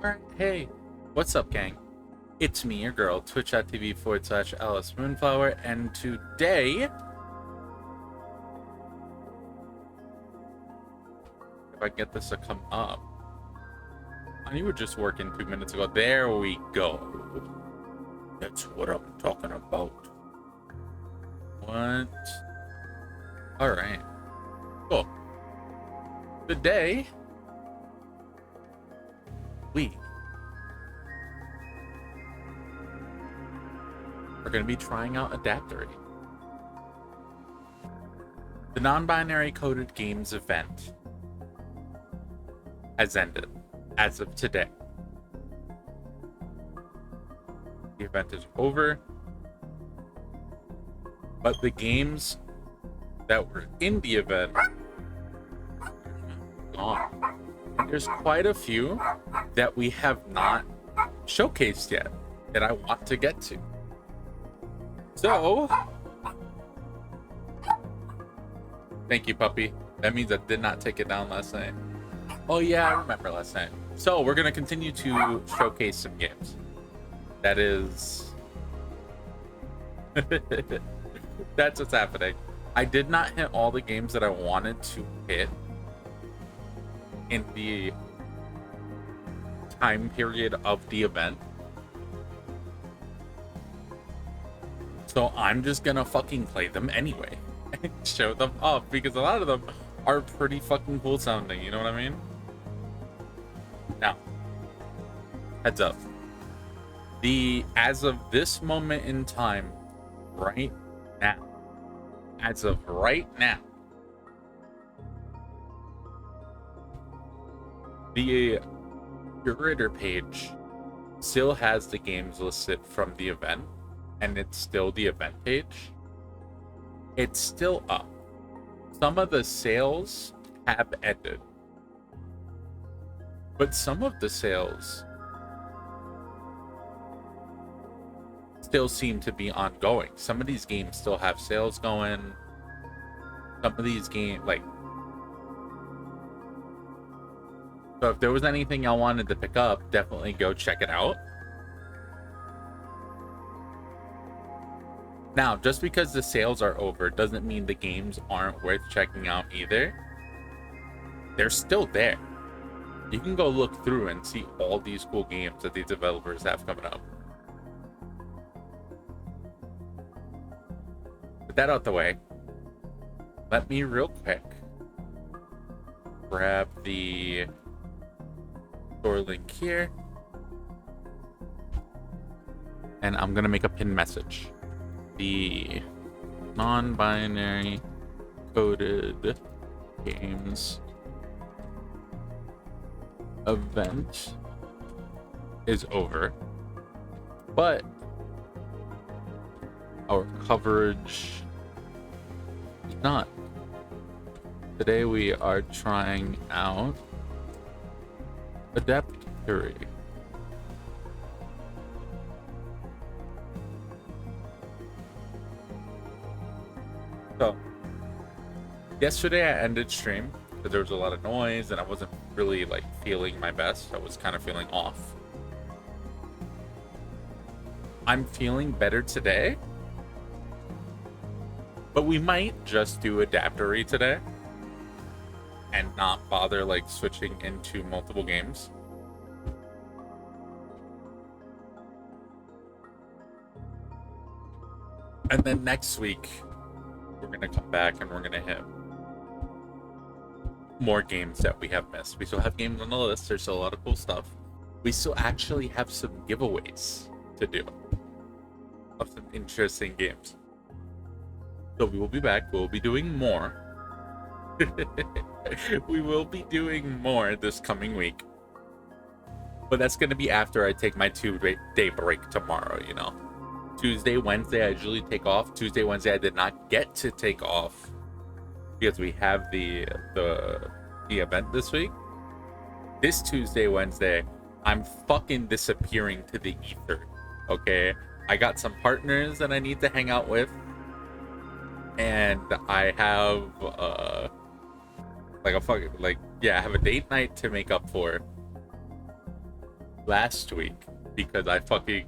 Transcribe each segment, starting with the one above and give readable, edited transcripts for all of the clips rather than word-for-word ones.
Alright, hey, what's up, gang? It's me, your girl, twitch.tv/Alice Moonflower, and today, if I get this to come up, you were just working 2 minutes ago. There we go. That's what I'm talking about. What? Alright. Cool. Today, we are going to be trying out Adaptory. The Non-Binary Coded Games Event has ended as of today. The event is over, but the games that were in the event are gone. And there's quite a few that we have not showcased yet that I want to get to. So, thank you, puppy. That means I did not take it down last night. Oh yeah, I remember last night. So we're gonna continue to showcase some games. That is, that's what's happening. I did not hit all the games that I wanted to hit in the time period of the event. So I'm just gonna fucking play them anyway and show them off because a lot of them are pretty fucking cool sounding, you know what I mean? Now, heads up. As of this moment in time, right now, as of right now, the curator page still has the games listed from the event, and it's still the event page. It's still up. Some of the sales have ended, but some of the sales still seem to be ongoing. Some of these games still have sales going. Some of these games, like, so if there was anything y'all wanted to pick up, definitely go check it out. Now, just because the sales are over doesn't mean the games aren't worth checking out either. They're still there. You can go look through and see all these cool games that these developers have coming up. With that out the way, let me real quick grab the store link here, and I'm gonna make a pinned message. The Non-Binary Coded Games Event is over, but our coverage is not. Today we are trying out Adaptory. So, yesterday I ended stream because there was a lot of noise and I wasn't really like feeling my best. I was kind of feeling off. I'm feeling better today, but we might just do Adaptory today and not bother like switching into multiple games. And then next week, we're going to come back and we're going to hit more games that we have missed. We still have games on the list. There's still a lot of cool stuff. We still actually have some giveaways to do of some interesting games. So we will be back. We'll be doing more. We will be doing more this coming week. But that's going to be after I take my 2-day break tomorrow, you know. Tuesday, Wednesday, I usually take off. Tuesday, Wednesday, I did not get to take off because we have the event this week. This Tuesday, Wednesday, I'm fucking disappearing to the ether. Okay, I got some partners that I need to hang out with, and I have I have a date night to make up for. last week because I fucking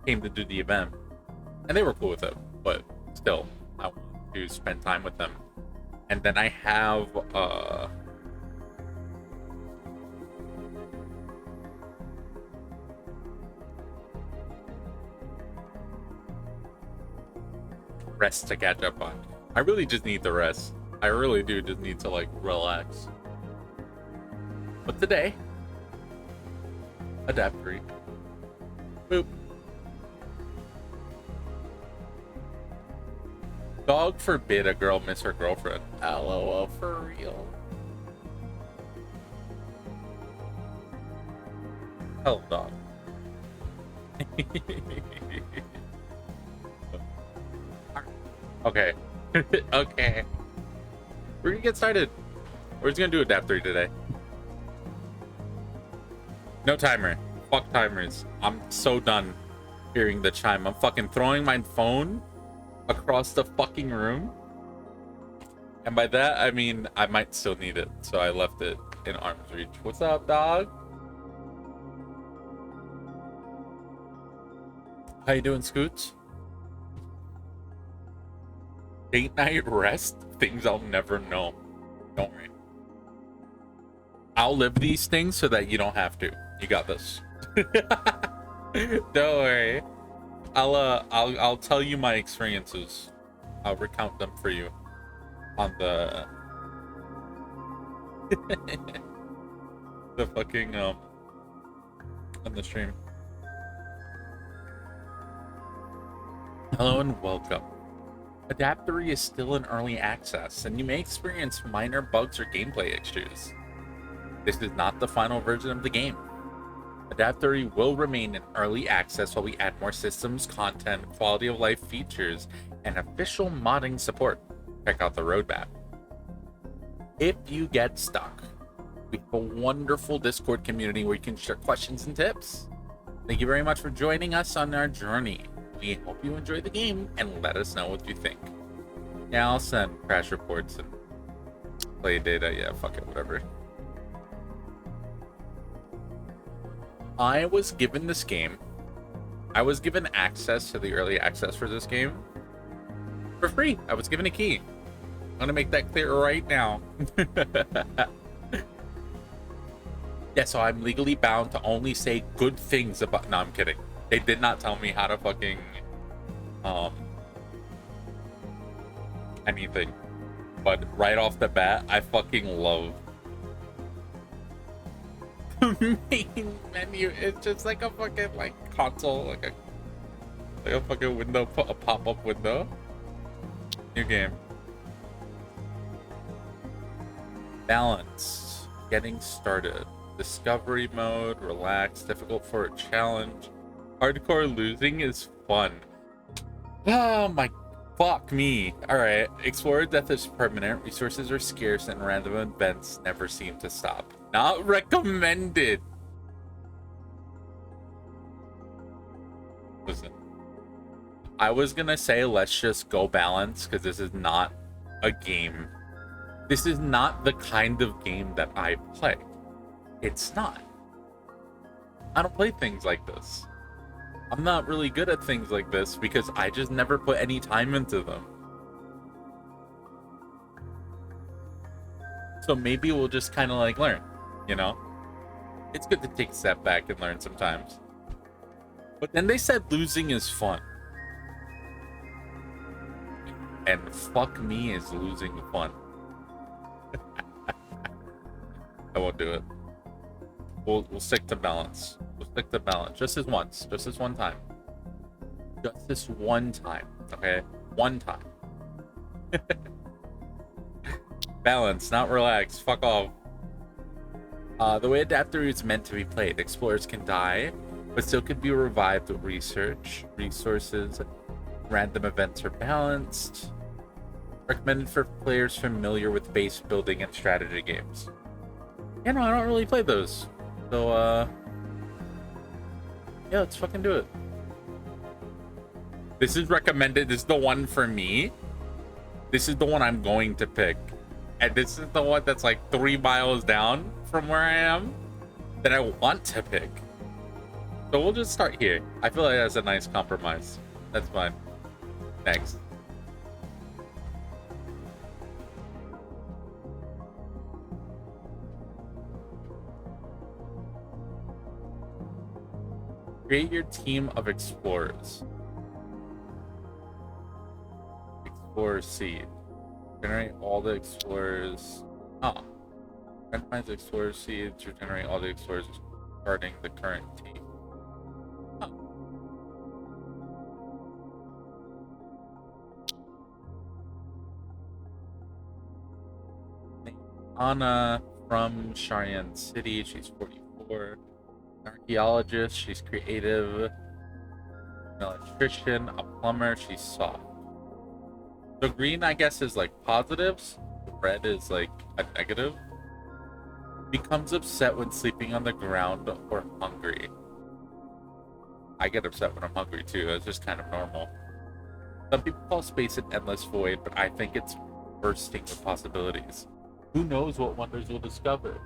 came to do the event, and they were cool with it, but still, I want to spend time with them. And then I have rest to catch up on. I really just need the rest. I really do just need to like relax. But today, Adaptory. Boop. Dog forbid a girl miss her girlfriend. LOL, for real. Hell, dog. Okay. Okay. We're gonna get started. We're just gonna do Adaptory today. No timer. Fuck timers. I'm so done hearing the chime. I'm fucking throwing my phone across the fucking room. And by that, I mean, I might still need it. So I left it in arm's reach. What's up, dog? How you doing, Scoots? Date night rest? Things I'll never know. Don't worry. I'll live these things so that you don't have to. You got this. Don't worry. I'll tell you my experiences. I'll recount them for you on the the fucking on the stream. Hello and welcome. Adaptory is still in early access, and you may experience minor bugs or gameplay issues. This is not the final version of the game. Adaptory will remain in early access while we add more systems, content, quality of life features, and official modding support. Check out the roadmap. If you get stuck, we have a wonderful Discord community where you can share questions and tips. Thank you very much for joining us on our journey. We hope you enjoy the game and let us know what you think. Yeah, I'll send crash reports and play data. Yeah, fuck it, whatever. I was given this game. I was given access to the early access for this game for free. I was given a key. I'm gonna make that clear right now. Yeah, so I'm legally bound to only say good things about. No, I'm kidding. They did not tell me how to fucking anything. But right off the bat, I fucking love the main menu. It's just like a fucking like console, like a fucking window, a pop-up window. New game. Balanced. Getting started. Discovery mode, relax, difficult for a challenge. Hardcore losing is fun. Oh my, fuck me. Alright, Explorer death is permanent, resources are scarce, and random events never seem to stop. Not recommended. Listen, I was gonna say let's just go balance, because this is not a game. This is not the kind of game that I play. It's not. I don't play things like this. I'm not really good at things like this because I just never put any time into them. So maybe we'll just kind of like learn, you know? It's good to take a step back and learn sometimes. But then they said losing is fun. And fuck me is losing fun. I won't do it. We'll stick to balance. We'll stick to balance. Just this once. Just this one time. Just this one time. Okay? One time. Balance, not relax. Fuck off. The way Adaptory is meant to be played, explorers can die, but still can be revived with research, resources, random events are balanced. Recommended for players familiar with base building and strategy games. Yeah, no, I don't really play those. So, yeah, let's fucking do it. This is recommended. This is the one for me. This is the one I'm going to pick. And this is the one that's like 3 miles down from where I am. that I want to pick. So we'll just start here. I feel like that's a nice compromise. That's fine. Next. Create your team of explorers. Explorer seed. Generate all the explorers. Oh. Randomize explorer seeds to generate all the explorers starting the current team. Oh. Anna from Cheyenne City. She's 44. Archaeologist, she's creative. An electrician, a plumber, she's soft. So green, I guess, is like positives. Red is like a negative. Becomes upset when sleeping on the ground or hungry. I get upset when I'm hungry too. That's just kind of normal. Some people call space an endless void, but I think it's bursting with possibilities. Who knows what wonders we'll discover?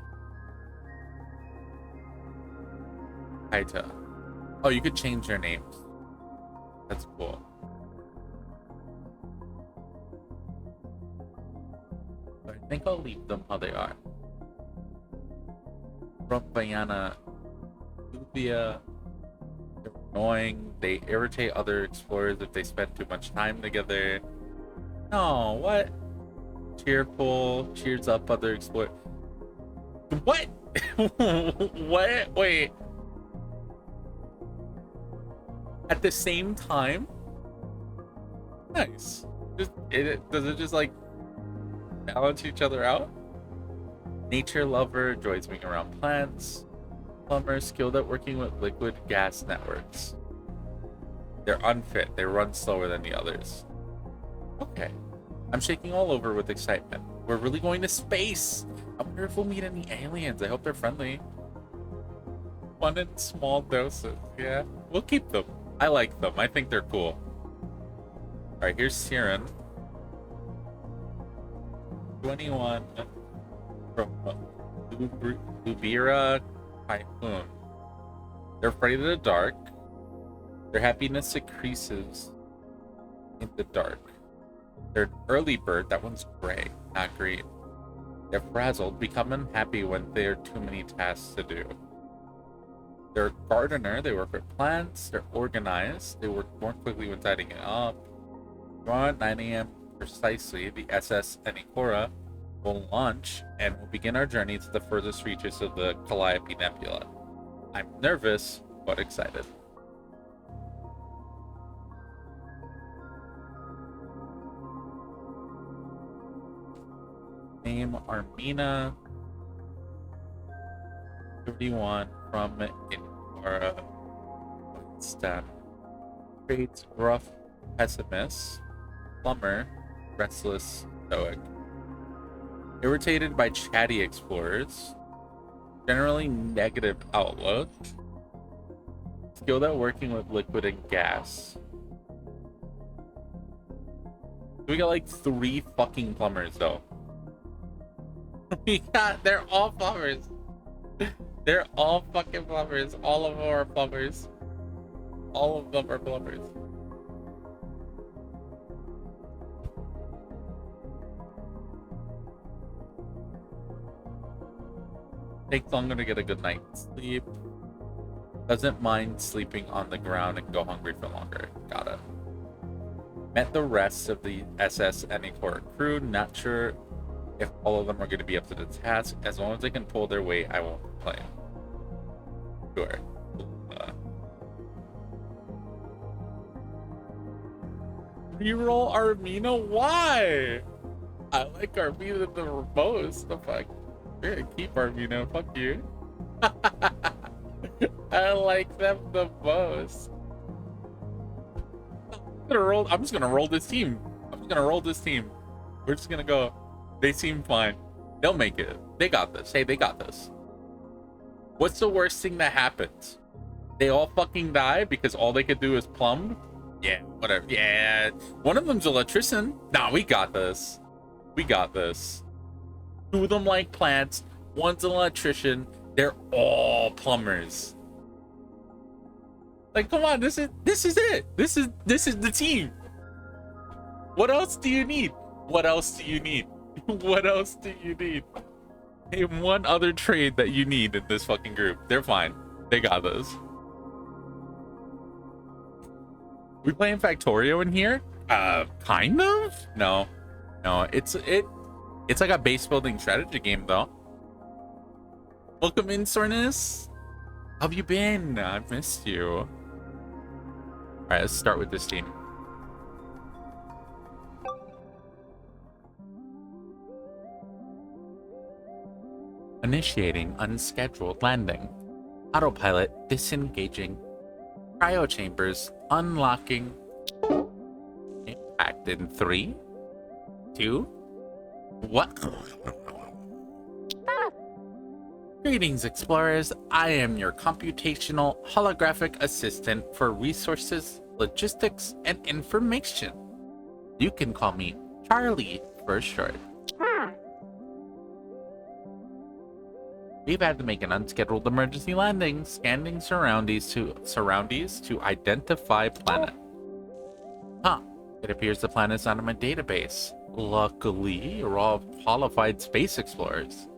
Kaita. Oh, you could change your names. That's cool. But I think I'll leave them how they are. From Bayana, Lubia. They're annoying. They irritate other explorers if they spend too much time together. No, what? Cheerful, cheers up other explorers. What? What? Wait. At the same time? Nice. Does it just like balance each other out? Nature lover, enjoys being around plants. Plumber, skilled at working with liquid gas networks. They're unfit. They run slower than the others. Okay. I'm shaking all over with excitement. We're really going to space. I wonder if we'll meet any aliens. I hope they're friendly. Fun in small doses. Yeah. We'll keep them. I like them. I think they're cool. Alright, here's Siren. 21 from Lubira Typhoon. They're afraid of the dark. Their happiness decreases in the dark. They're an early bird. That one's gray, not green. They're frazzled, become unhappy when there are too many tasks to do. They're a gardener. They work with plants. They're organized. They work more quickly when tidying it up. Tomorrow at 9 a.m. precisely, the SS Anikora will launch and we'll begin our journey to the furthest reaches of the Calliope Nebula. I'm nervous, but excited. Name Armina. 31 from Inora. Stem. Traits rough, pessimist. Plumber, restless, stoic. Irritated by chatty explorers. Generally negative outlook. Skilled at working with liquid and gas. We got like 3 fucking plumbers though. They're all plumbers. They're all fucking plumbers. All of them are plumbers. All of them are plumbers. Takes longer to get a good night's sleep. Doesn't mind sleeping on the ground and go hungry for longer. Got it. Met the rest of the SS Anikora crew. Not sure if all of them are going to be up to the task. As long as they can pull their weight, I won't complain. Sure. Reroll Armina? Why? I like Armina the most. The fuck? We're gonna keep Armina. Fuck you. I like them the most. I'm just gonna roll this team. We're just gonna go. They seem fine. They'll make it. They got this. Hey, they got this. What's the worst thing that happens? They all fucking die because all they could do is plumb? Yeah, whatever. Yeah. One of them's an electrician. Nah, we got this. We got this. 2 of them like plants. One's an electrician. They're all plumbers. Like, come on, this is it. This is the team. What else do you need? What else do you need? What else do you need? Name one other trade that you need in this fucking group. They're fine. They got this. We playing Factorio in here? Kind of? No. It's like a base building strategy game though. Welcome in, Sornus. How have you been? I've missed you. All right, let's start with this team. Initiating unscheduled landing. Autopilot disengaging. Cryo chambers unlocking. Impact in 3, 2, 1. Greetings, explorers. I am your computational holographic assistant for resources, logistics, and information. You can call me Charlie for short. We've had to make an unscheduled emergency landing, scanning surroundings to identify planet. Huh. It appears the planet's not in my database. Luckily, you're all qualified space explorers.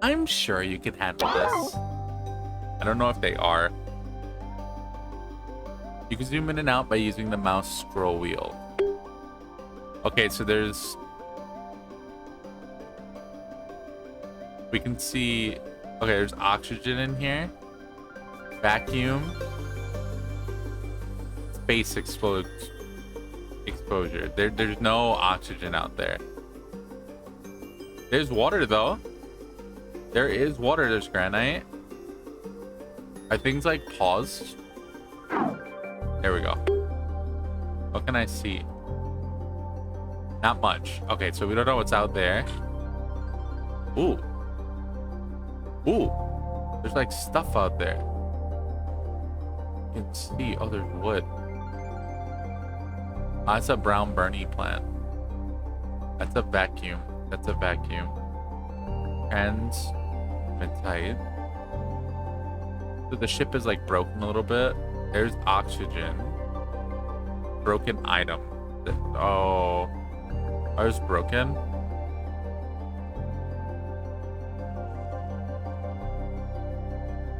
I'm sure you can handle this. I don't know if they are. You can zoom in and out by using the mouse scroll wheel. Okay, so there's... We can see... Okay, there's oxygen in here. Vacuum. Space exposure. There's no oxygen out there. There's water, though. There is water. There's granite. Are things like paused? There we go. What can I see? Not much. Okay, so we don't know what's out there. Ooh. Ooh. There's like stuff out there. You can see. Oh, there's wood. Oh, that's a brown Bernie plant. That's a vacuum. That's a vacuum. And tight. So the ship is like broken a little bit. There's oxygen. Broken item. Oh, ours broken.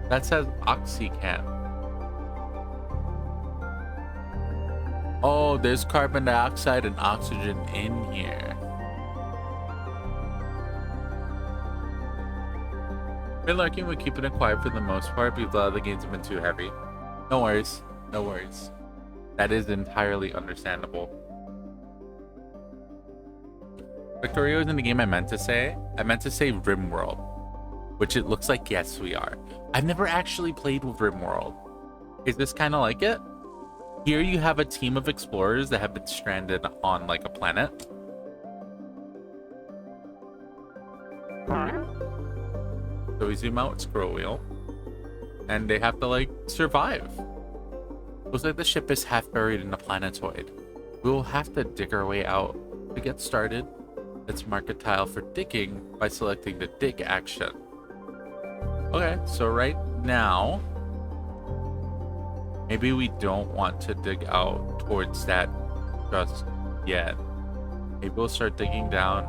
That says oxycan. Oh, there's carbon dioxide and oxygen in here. Been lurking with keeping it quiet for the most part because a lot of the games have been too heavy. No worries. No worries. That is entirely understandable. Victoria is in the game I meant to say. I meant to say RimWorld, which it looks like yes we are. I've never actually played with RimWorld. Is this kind of like it? Here you have a team of explorers that have been stranded on like a planet. So we zoom out with scroll wheel. And they have to like survive. Looks like the ship is half buried in a planetoid. We will have to dig our way out. To get started, let's mark a tile for digging by selecting the dig action. Okay, so right now, maybe we don't want to dig out towards that just yet. Maybe we'll start digging down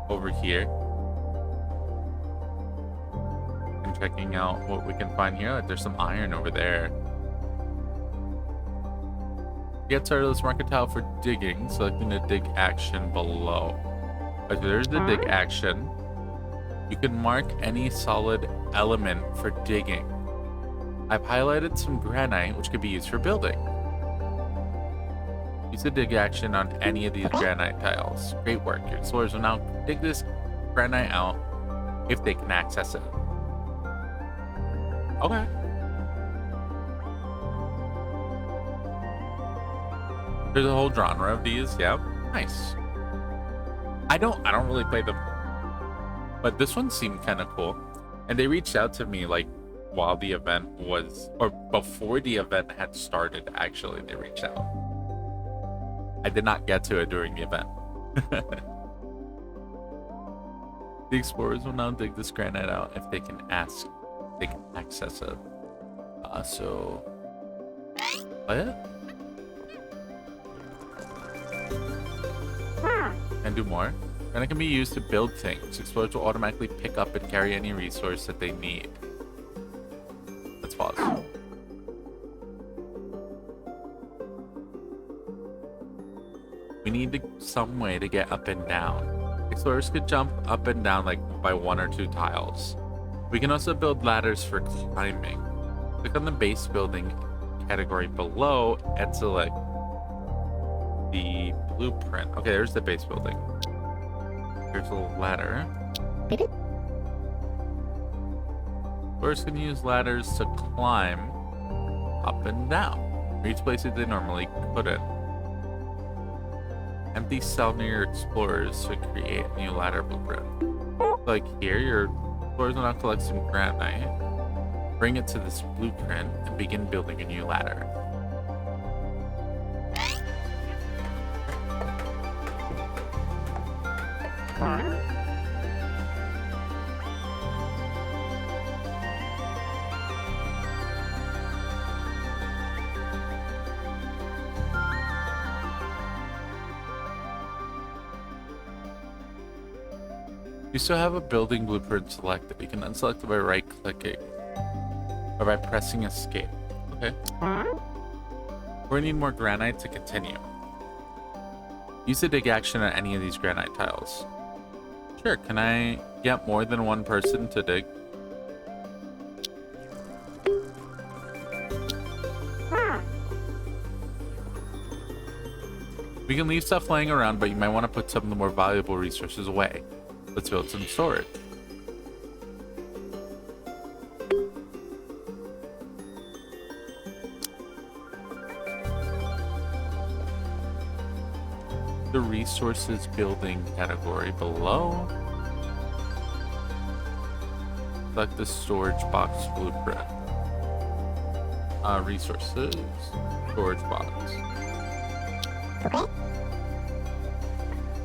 over here. And checking out what we can find here. Like there's some iron over there. Get started, let's mark a tile for digging, selecting the dig action below. Okay, there's the dig action. You can mark any solid element for digging. I've highlighted some granite, which could be used for building. Use the dig action on any of these granite tiles. Great work. Your explorers will now dig this granite out if they can access it. Okay. There's a whole genre of these. Yeah, nice. I don't really play them, but this one seemed kind of cool. And they reached out to me like while the event was, or before the event had started. Actually, they reached out. I did not get to it during the event. The explorers will now dig this granite out if they can they can access it. So what? And do more. And it can be used to build things. Explorers will automatically pick up and carry any resource that they need. Let's pause. We need some way to get up and down. Explorers could jump up and down like by 1 or 2 tiles. We can also build ladders for climbing. Click on the base building category below and select the blueprint. Okay, there's the base building. Here's a ladder. Explorers can use ladders to climb up and down. Reach places they normally couldn't. Empty cell near your explorers to create a new ladder blueprint. Like here, your explorers will now collect some granite, bring it to this blueprint, and begin building a new ladder. You still have a building blueprint selected. You can unselect it by right-clicking or by pressing escape. Okay. We're gonna need more granite to continue. Use the dig action on any of these granite tiles. Sure, can I get more than one person to dig? We can leave stuff laying around, but you might want to put some of the more valuable resources away. Let's build some storage. The resources building category below. Select the storage box blueprint. Resources, storage box.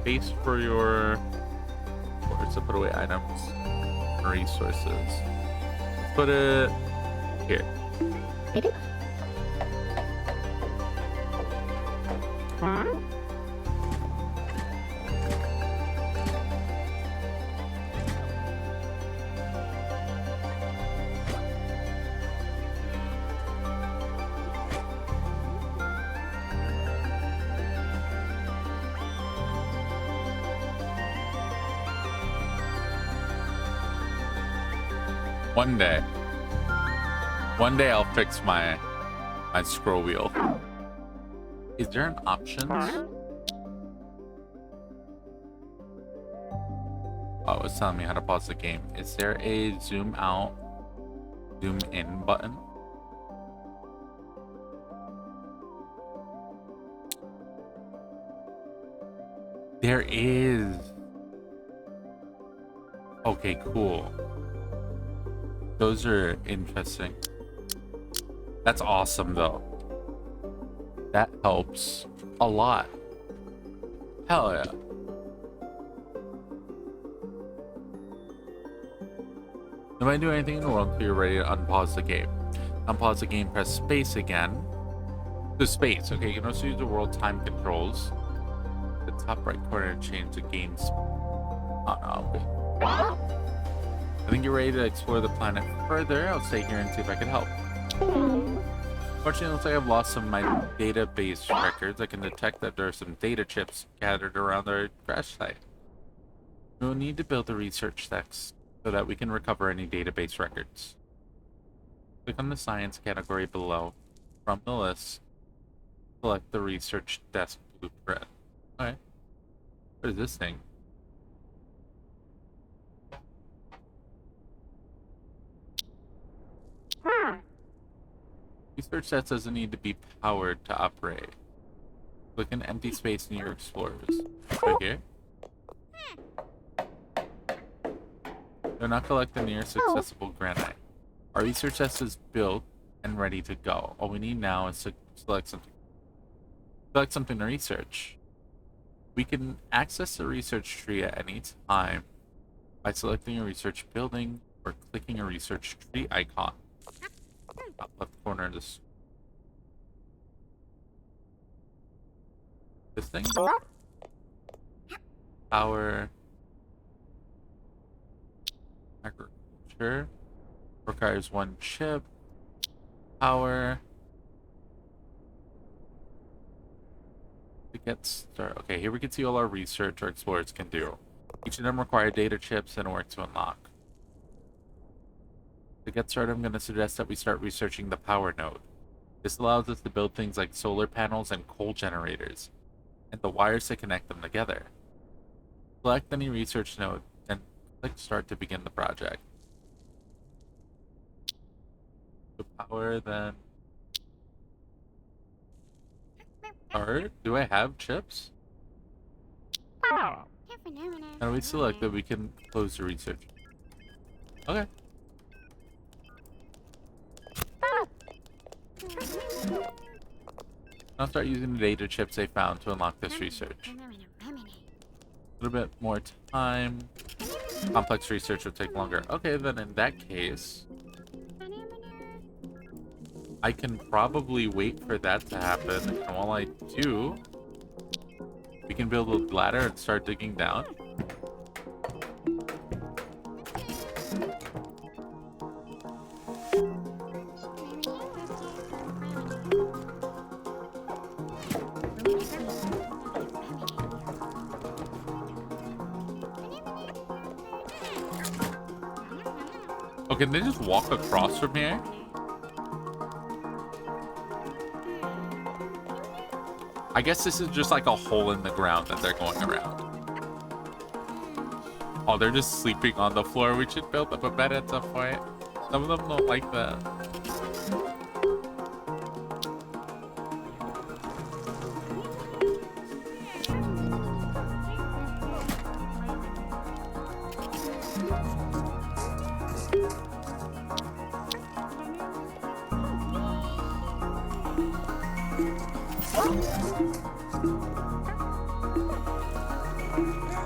Space for your to put away items, resources. Let's put it here. One day I'll fix my scroll wheel. Is there an options? Oh, it's telling me how to pause the game. Is there a zoom out, zoom in button? There is. Okay, cool. Those are interesting. That's awesome, though. That helps a lot. Hell yeah. You might do anything in the world until you're ready to unpause the game. Unpause the game, press space again. The space, okay, you can also use the world time controls. The top right corner to change the game's... Oh, no, okay. I think you're ready to explore the planet further. I'll stay here and see if I can help. Fortunately, it looks like I've lost some of my database records. I can detect that there are some data chips scattered around our crash site. We will need to build a research text so that we can recover any database records. Click on the science category below. From the list, select the research desk blueprint. Alright. What is this thing? Research desk doesn't need to be powered to operate. Click an empty space near your explorers. Right here. Do not collect the nearest accessible granite. Our research desk is built and ready to go. All we need now is to select something. Select something to research. We can access the research tree at any time by selecting a research building or clicking a research tree icon. Top left corner of this thing. Power. Agriculture. Requires 1 chip. Power. To get started. Okay, here we can see all our research our explorers can do. Each of them require data chips and work to unlock. To get started, I'm going to suggest that we start researching the power node. This allows us to build things like solar panels and coal generators, and the wires to connect them together. Select any research node, and click Start to begin the project. The power, then... Start? Do I have chips? How do we select that we can close the research? Okay. I'll start using the data chips they found to unlock this research. A little bit more time. Complex research will take longer. Okay, then in that case, I can probably wait for that to happen. And while I do, we can build a ladder and start digging down. Oh, can they just walk across from here? I guess this is just like a hole in the ground that they're going around. Oh, they're just sleeping on the floor. We should build up a bed at some point. Some of them don't like that.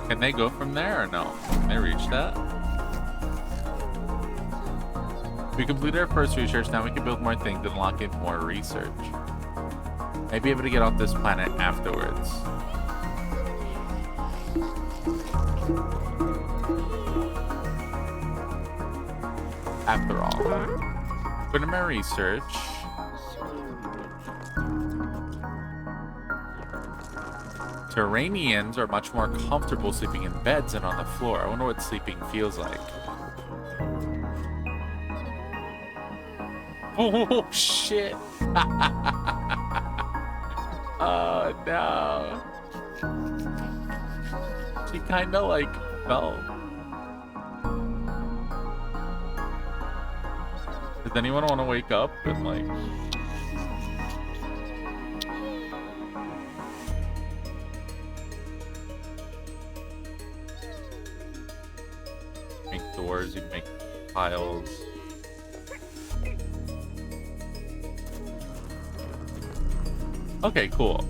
Can they go from there or no? Can they reach that? We completed our first research, now we can build more things and unlock in more research. Maybe be able to get off this planet afterwards. After all. Put in my research. Terranians are much more comfortable sleeping in beds than on the floor. I wonder what sleeping feels like. Oh, shit. Oh, no. She kind of, like, fell. Does anyone want to wake up and, like... make doors, you make piles. Okay, cool.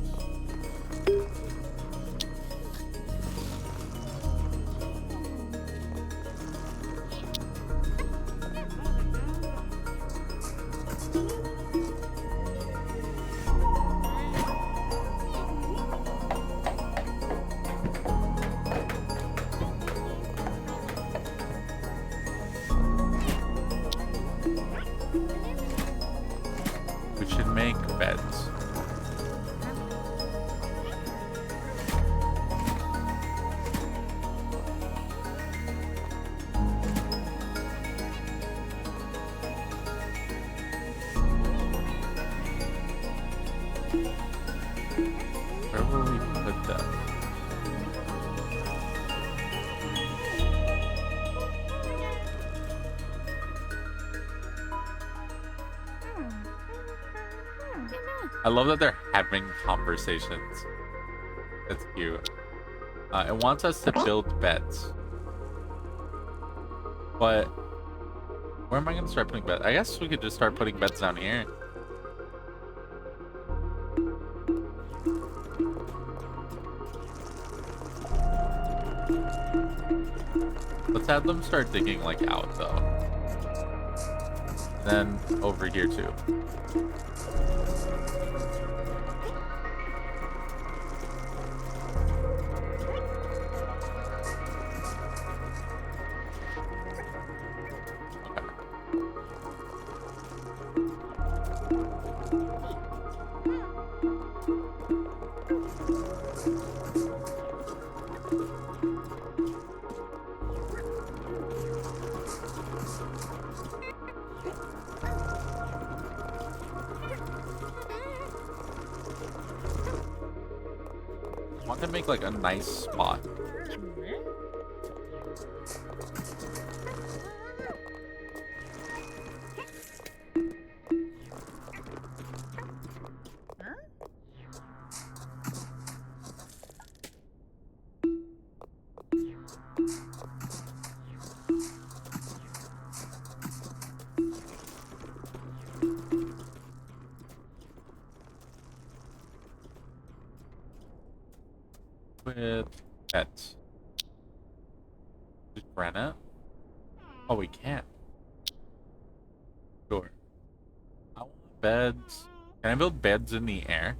We should make beds. Where will we put that? I love that they're having conversations. That's cute. It wants us to build beds. But where am I going to start putting beds? I guess we could just start putting beds down here. Let's have them start digging like out though. Then over here too. I want to make like a nice spot. With pets. Just granite? Oh, we can't. Sure. I want beds. Can I build beds in the air?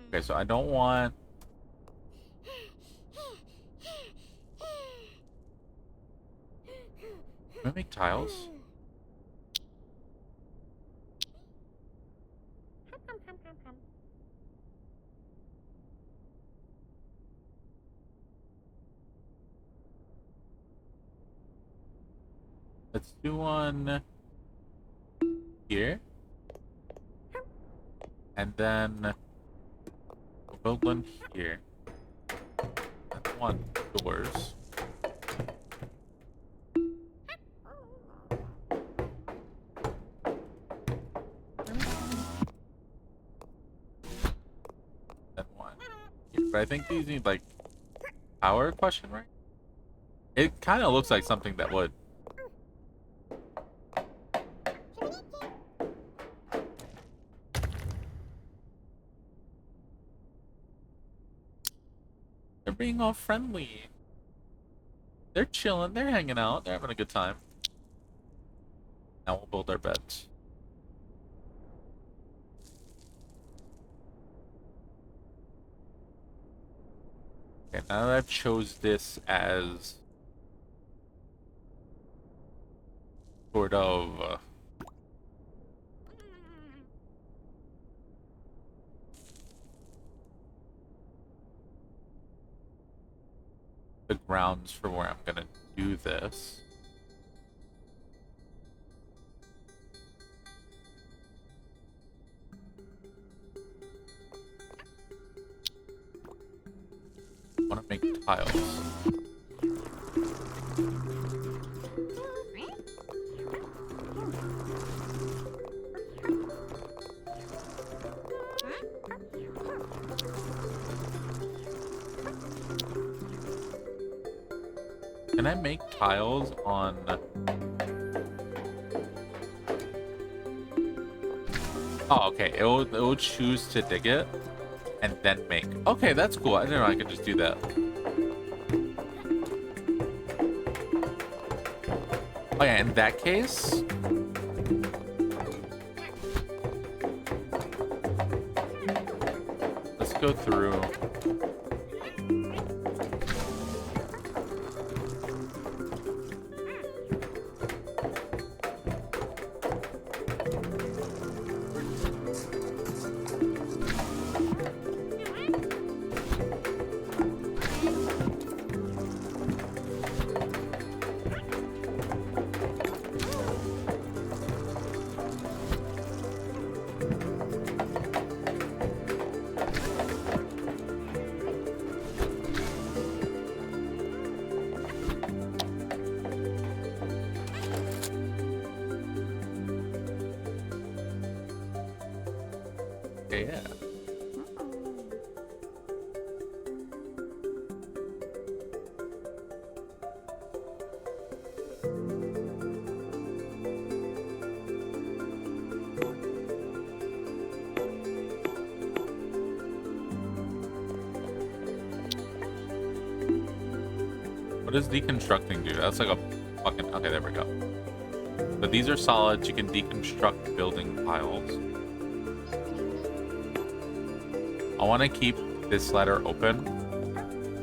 Okay, so I don't want... Can I make tiles? Let's do one here. And then we'll build one here. And one doors. And one here. But I think these need like power question, right? It kind of looks like something that would. They're being all friendly. They're chilling. They're hanging out. They're having a good time. Now we'll build our beds. Okay, now that I've chose this as sort of the grounds for where I'm gonna do this. I want to make tiles. Can I make tiles on... Oh, okay. It will choose to dig it and then make. Okay, that's cool. I didn't know I could just do that. Oh yeah, in that case... Let's go through... Yeah. What does deconstructing do? That's like a Fucking, okay, there we go. So these are solids. You can deconstruct building piles. I want to keep this ladder open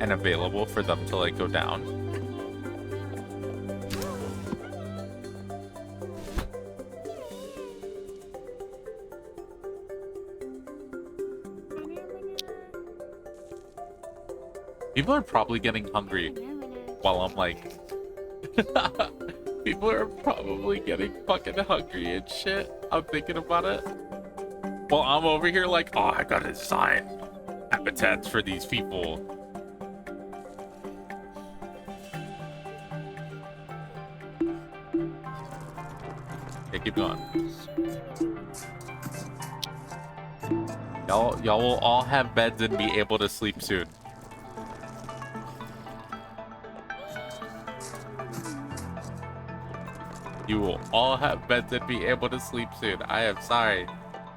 and available for them to like go down. People are probably getting hungry while I'm like... People are probably getting fucking hungry and shit. I'm thinking about it. Well, I'm over here like, oh, I gotta design habitats for these people. Okay, keep going. Y'all will all have beds and be able to sleep soon. You will all have beds and be able to sleep soon. I am sorry.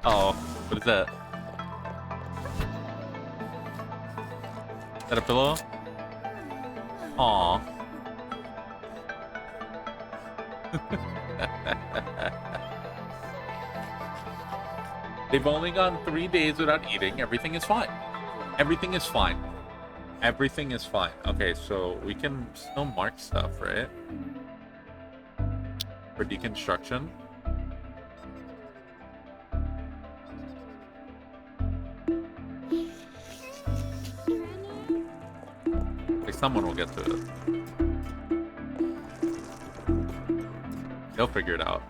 Uh oh, what is that? Is that a pillow? Aw. They've only gone 3 days without eating. Everything is fine. Everything is fine. Everything is fine. Okay, so we can still mark stuff, right? For deconstruction. Like someone will get to it. They'll figure it out.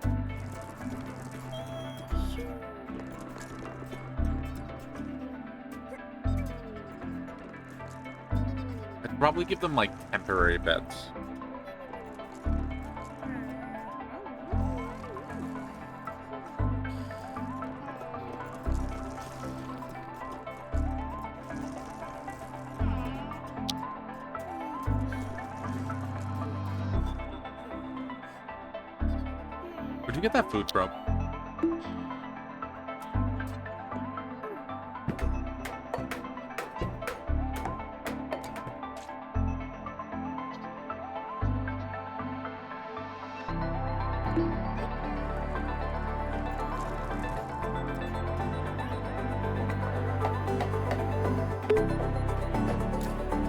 I'd probably give them like temporary beds. Where'd you get that food from?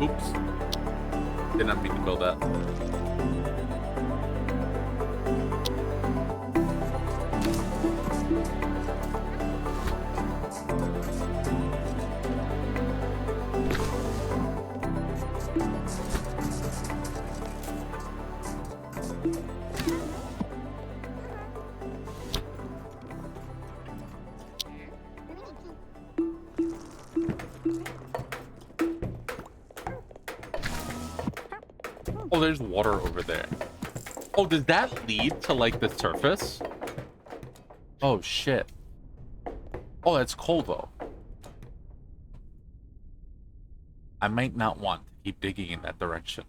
Oops. Did not mean to build that. Oh, there's water over there. Oh, does that lead to, like, the surface? Oh, shit. Oh, that's cold, though. I might not want to keep digging in that direction.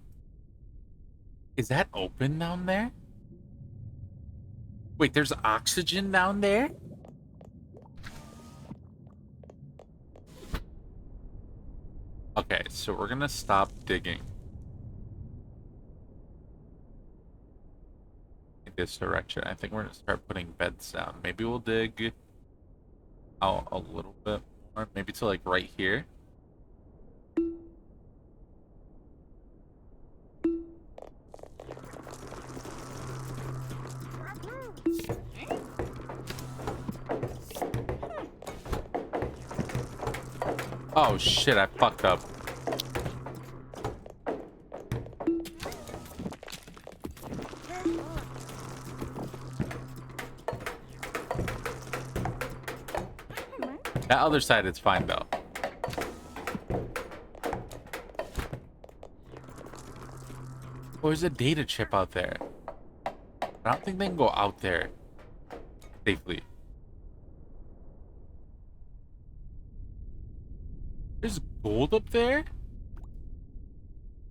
Is that open down there? Wait, there's oxygen down there? Okay, so we're gonna stop digging. This direction. I think we're gonna start putting beds down. Maybe we'll dig out a little bit more, maybe to like right here. Oh shit, I fucked up. That other side is fine though. Oh, there's a data chip out there. I don't think they can go out there safely. There's gold up there?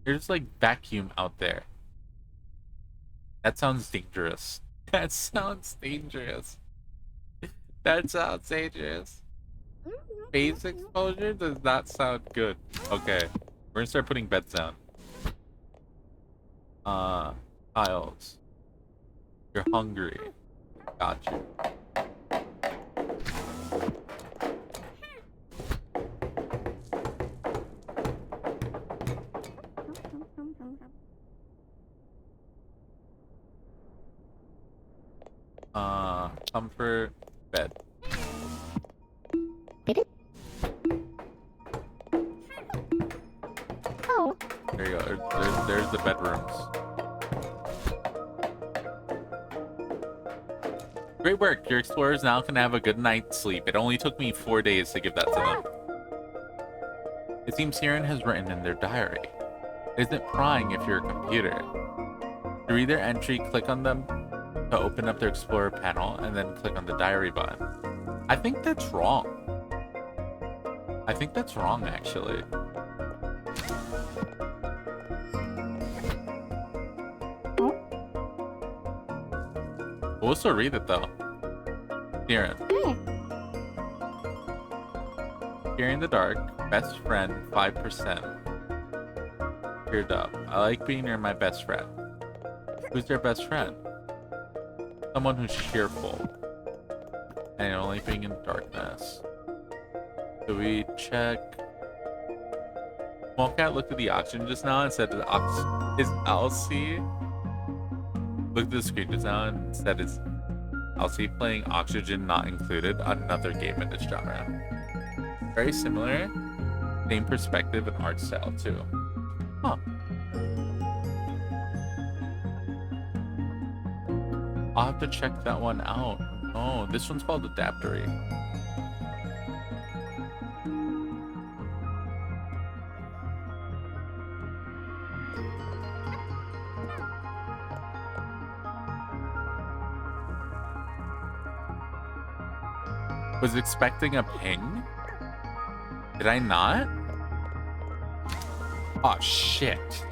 There's like vacuum out there. That sounds dangerous. That sounds dangerous. That sounds dangerous. Phase exposure does not sound good. Okay, we're gonna start putting beds down. Tiles. You're hungry. Got you. Comfort, bed. Oh. There you go. There's the bedrooms. Great work. Your explorers now can have a good night's sleep. It only took me 4 days to give that to them. It seems Siren has written in their diary. It isn't prying if you're a computer. To read their entry, click on them to open up their Explorer panel, and then click on the diary button. I think that's wrong. I think that's wrong, actually. We'll still read it, though. Siren. Here in the dark, best friend, 5%. Cheered up. I like being near my best friend. Who's their best friend? Someone who's cheerful. And only being in darkness. So we check. Small Cat looked at the oxygen just now and said, is Elsie? Looked at the screen just now and said, is Elsie playing Oxygen Not Included? Another game in this genre. Very similar. Same perspective and art style, too. Huh. I'll have to check that one out. Oh, this one's called Adaptory. Was expecting a ping? Did I not? Oh, shit.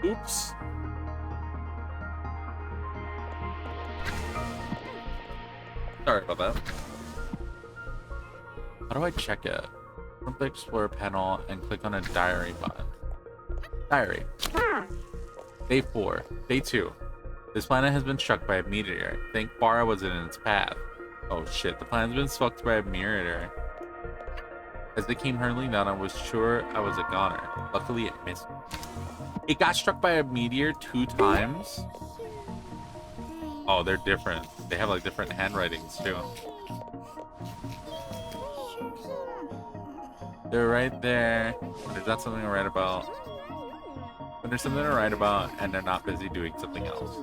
Oops. Sorry about that. How do I check it? From the Explorer panel and click on a diary button. Diary. Day 4. Day 2. This planet has been struck by a meteor. Think Bara was in its path. Oh shit, the planet's been struck by a meteor. As they came hurtling down, I was sure I was a goner. Luckily, it missed me. It got struck by a meteor 2 times? Oh, they're different. They have like different handwritings too. They're right there. There's not something to write about. When there's something to write about and they're not busy doing something else.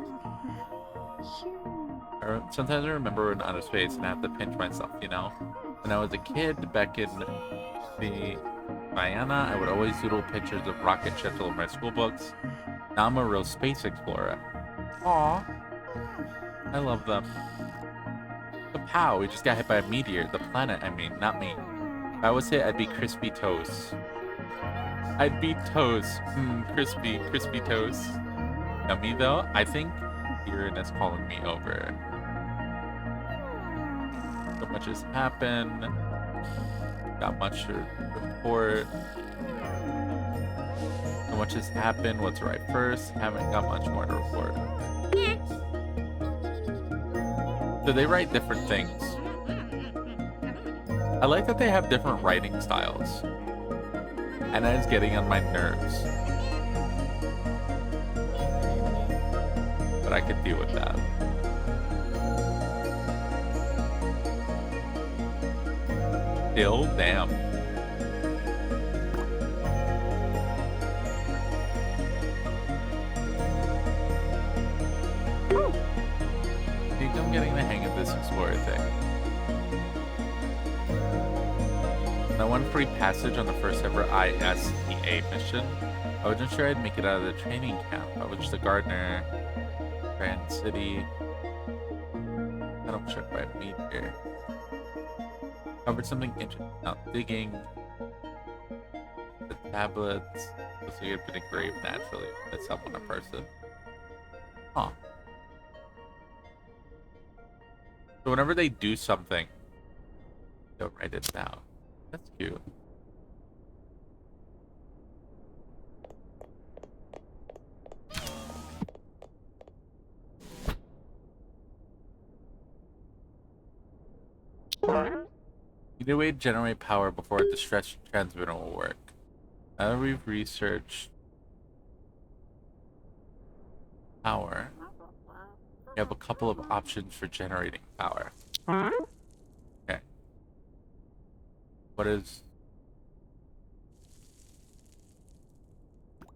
Sometimes I remember in outer space and I have to pinch myself, you know? When I was a kid back in the Guyana, I would always doodle pictures of rocket ships all over my school books. Now I'm a real space explorer. Aww. I love them. The pow, we just got hit by a meteor. The planet, I mean, not me. If I was hit, I'd be crispy toast. I'd be toast. Crispy toast. Now me though, I think Uranus calling me over. So much has happened. Got much to report. So much has happened. What's right first? Haven't got much more to report. So they write different things. I like that they have different writing styles. And that is getting on my nerves. But I could deal with that. Still, damn. I think I'm getting the hang of this explorer thing. I won free passage on the first ever ISEA mission. I wasn't sure I'd make it out of the training camp. I was just a gardener. Grand City. I don't check by a meteor. Covered something interesting. Not digging. The tablets. Looks like it had been engraved naturally. That's up on a person. Huh. So whenever they do something, they'll write it down. That's cute. You need a way to generate power before a distress transmitter will work. Now that we've researched power, we have a couple of options for generating power. Okay.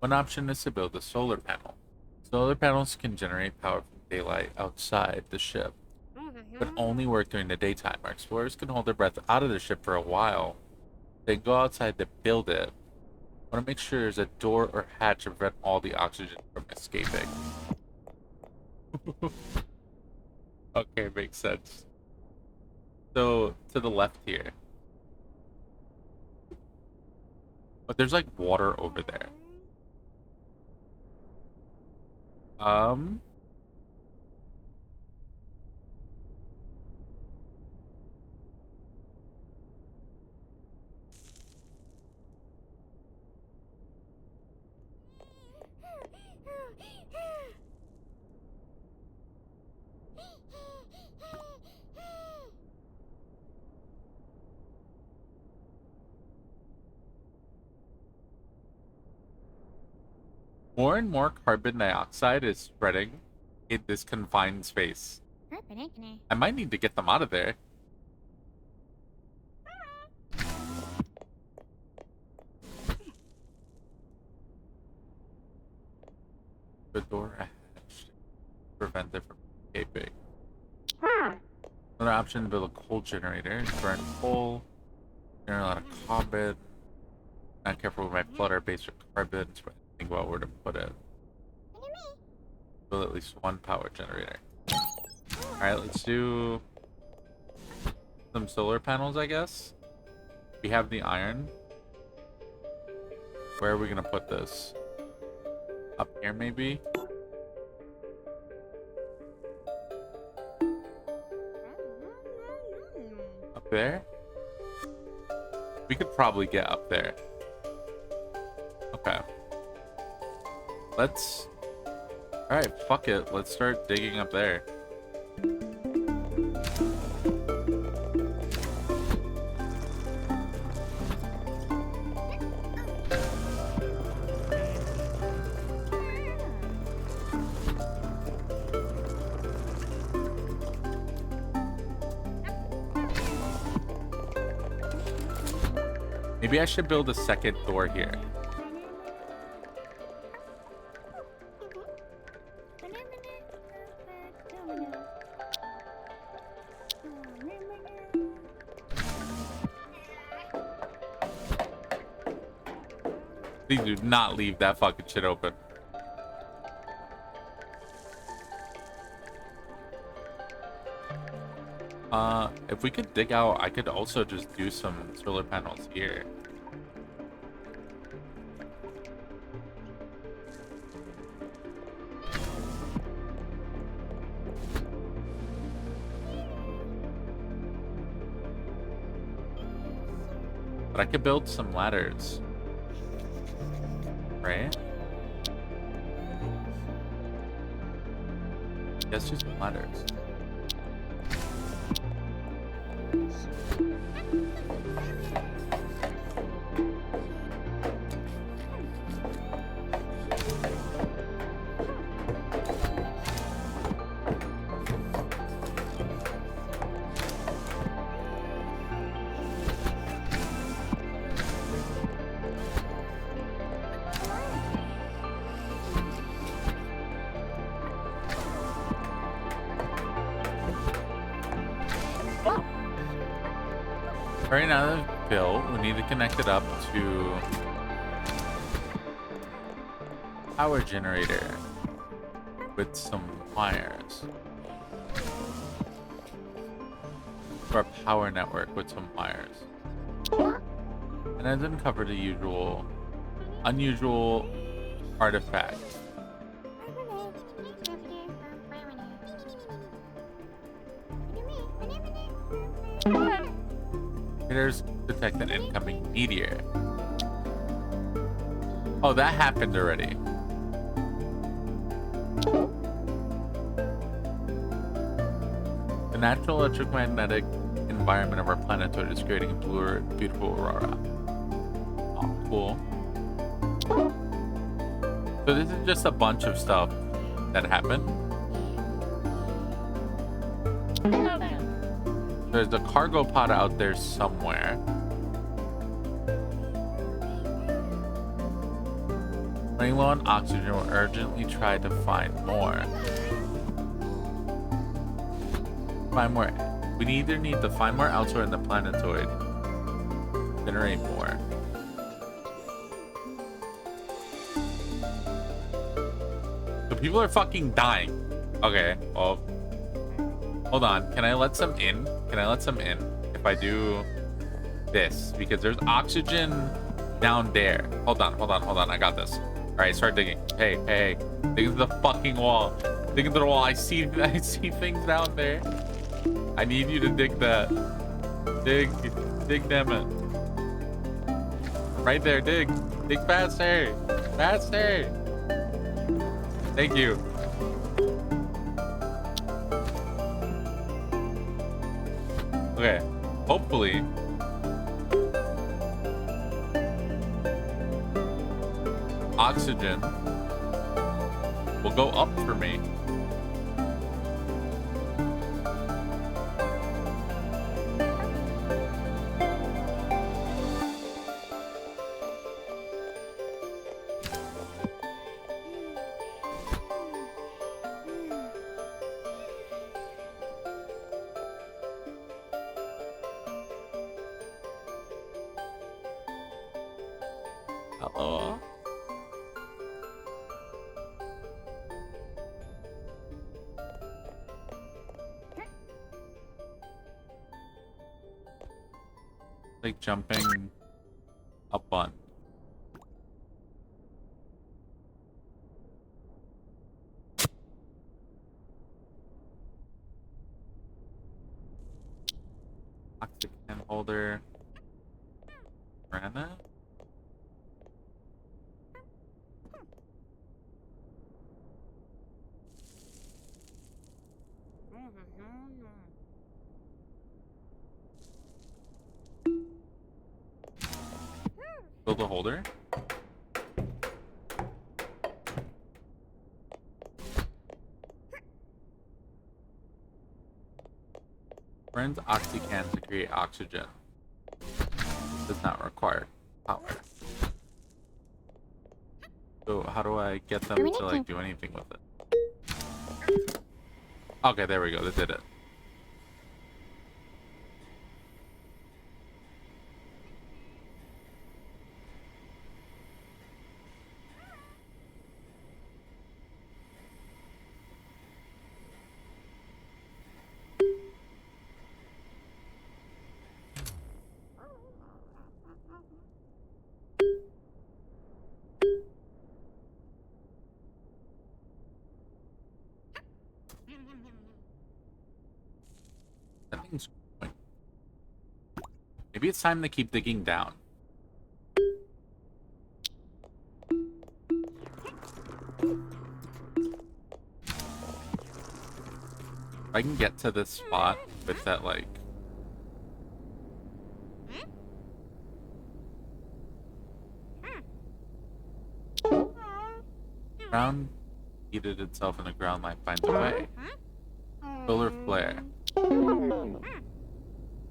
One option is to build a solar panel. Solar panels can generate power from daylight outside the ship, but only work during the daytime. Our explorers can hold their breath out of the ship for a while, then go outside to build it. I want to make sure there's a door or hatch to prevent all the oxygen from escaping. Okay, makes sense. So, to the left here. But there's like water over there. More and more carbon dioxide is spreading in this confined space. I might need to get them out of there. The door hatch to prevent it from escaping. Another option to build a coal generator. Burn coal, generate a lot of carbon. Not careful with my flutter base or carbon, so I think about where to put it. Build at least one power generator. Alright, let's do some solar panels, I guess. We have the iron. Where are we gonna put this? Up here, maybe? Up there? We could probably get up there. Okay. Let's... Alright, fuck it. Let's start digging up there. Maybe I should build a second door here. Please do not leave that fucking shit open. If we could dig out, I could also just do some solar panels here. But I could build some ladders. Right? Let's do some ladders. Right now that it's built, we need to connect it up to power generator with some wires. For a power network with some wires. And I didn't cover the unusual artifact. Radars detect an incoming meteor. Oh, that happened already. The natural electromagnetic environment of our planetoid is creating a beautiful aurora. Oh, cool. So this is just a bunch of stuff that happened. There's a cargo pod out there somewhere. Running low on oxygen, will urgently try to find more. We either need to find more elsewhere in the planetoid, generate more. So people are fucking dying. Okay, well, hold on. Can I let some in? Can I let some in if I do this? Because there's oxygen down there. Hold on. I got this. All right, start digging. Hey. Dig into the fucking wall. Dig into the wall. I see things down there. I need you to dig that. Dig them in. Right there, dig faster. Thank you. Okay, hopefully. Oxygen will go up for me. Hello. Like jumping up on. Toxic can holder. Granite. Build a holder. Burns oxycan to create oxygen. Does not require power. So how do I get them to like do anything with it? Okay, there we go. They did it. Maybe it's time to keep digging down. If I can get to this spot with that, like... Ground heated itself and the ground might find a way. Solar flare.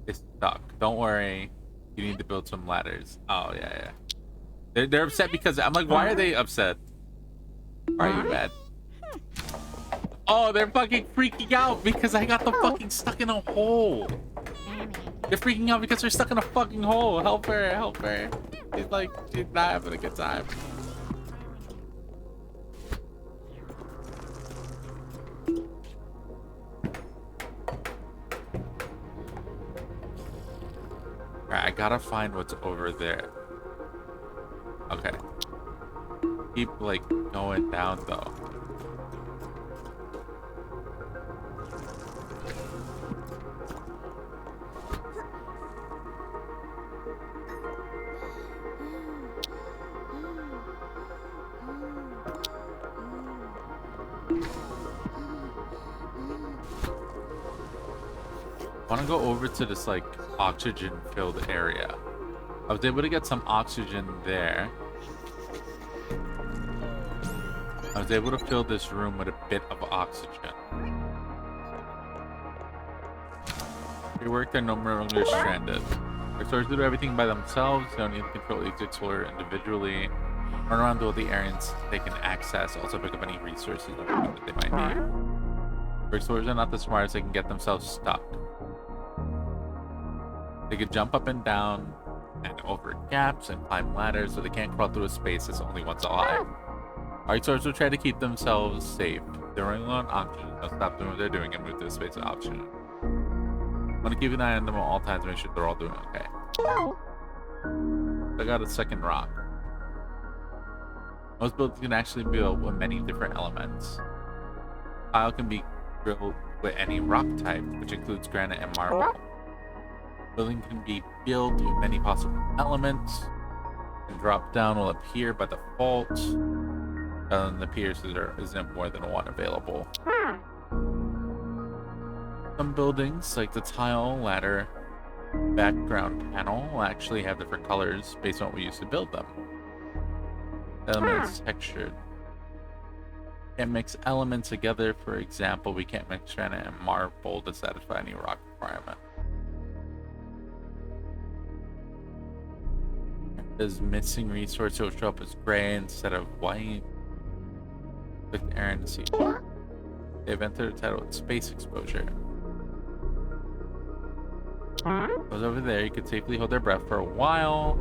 It's stuck. Don't worry. You need to build some ladders. Oh, yeah. They're upset because... I'm like, why are they upset? Why are you mad? Oh, they're fucking freaking out because I got them fucking stuck in a hole. They're freaking out because they're stuck in a fucking hole. Help her. She's like, she's not having a good time. Alright, I gotta find what's over there. Okay. Keep, like, going down, though. want to go over to this like oxygen filled area. I was able to get some oxygen there. I was able to fill this room with a bit of oxygen. They work there no longer stranded. Explorers do everything by themselves. They don't need to control each explorer individually. Run around to all the areas they can access. Also pick up any resources that they might need. Explorers are not the smartest. They can get themselves stuck. They can jump up and down and over gaps and climb ladders, so they can't crawl through a space that's only once alive. Our explorers will try to keep themselves safe. They're running low on oxygen. They'll stop doing what they're doing and move to a space of oxygen. I want to keep an eye on them at all times to make sure they're all doing okay. I got a second rock. Most buildings can actually be built with many different elements. Tile can be built with any rock type, which includes granite and marble. Building can be built with many possible elements, and drop down will appear by default. And appears there isn't more than one available. Some buildings, like the tile, ladder, background panel, will actually have different colors based on what we used to build them. The element is textured. Can't mix elements together. For example, we can't mix granite and marble to satisfy any rock requirement. This missing resource will show up as gray instead of white. Click the area to see. They've entered the title with space exposure. Goes over there, you can safely hold their breath for a while.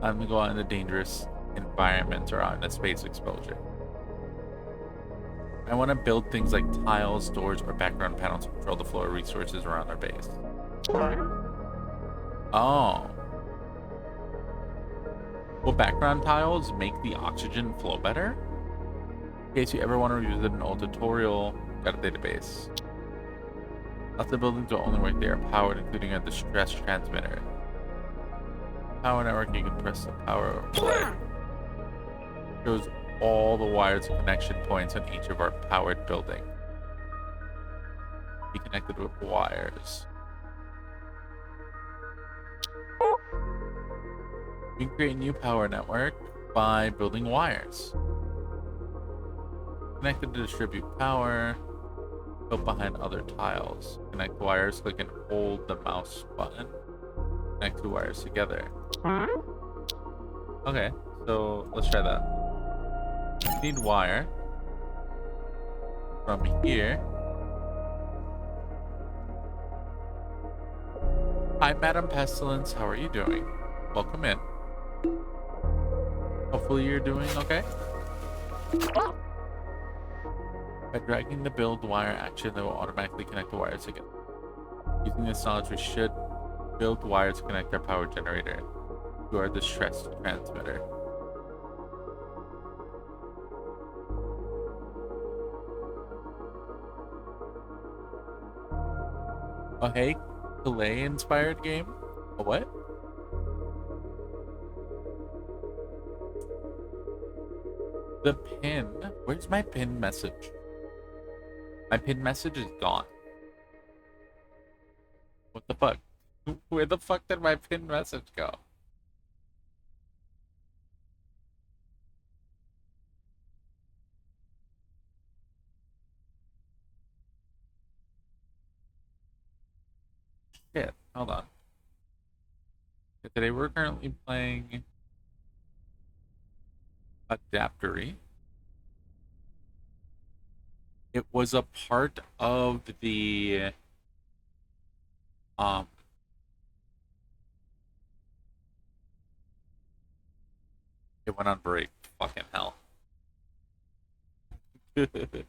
I'm gonna go out in a dangerous environment or out in a space exposure. I want to build things like tiles, doors, or background panels to control the flow of resources around our base. Oh. Will background tiles make the oxygen flow better? In case you ever want to revisit an old tutorial, got a database. Lots of buildings will only work they are powered, including a distress transmitter. Power network, you can press the power play. Shows all the wires and connection points on each of our powered building. Be connected with wires. You can create a new power network by building wires. Connected to distribute power. Built behind other tiles. Connect wires, click and hold the mouse button. Connect two wires together. Okay, so let's try that. Need wire. From here. Hi, Madam Pestilence. How are you doing? Welcome in. Hopefully you're doing okay. By dragging the build wire action, they will automatically connect the wires together. Using this knowledge, we should build wires to connect our power generator to our distress transmitter. Oh, hey, Clay-inspired game? A what? The pin? Where's my pin message? My pin message is gone. What the fuck? Where the fuck did my pin message go? Shit, hold on. Today we're currently playing Adaptory. It was a part of the it went on break. Fucking hell. It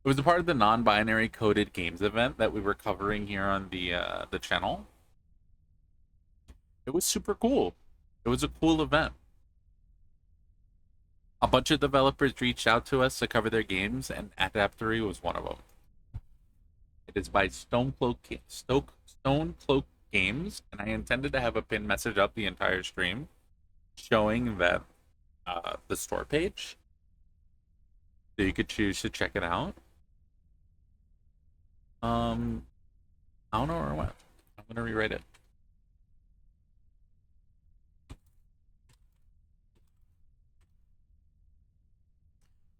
was a part of the Non-Binary Coded Games Event that we were covering here on the channel. It was super cool. It was a cool event. A bunch of developers reached out to us to cover their games, and Adaptory was one of them. It is by Stonecloak Games, and I intended to have a pin message up the entire stream showing that the store page. So you could choose to check it out. I don't know where it went. I'm gonna rewrite it.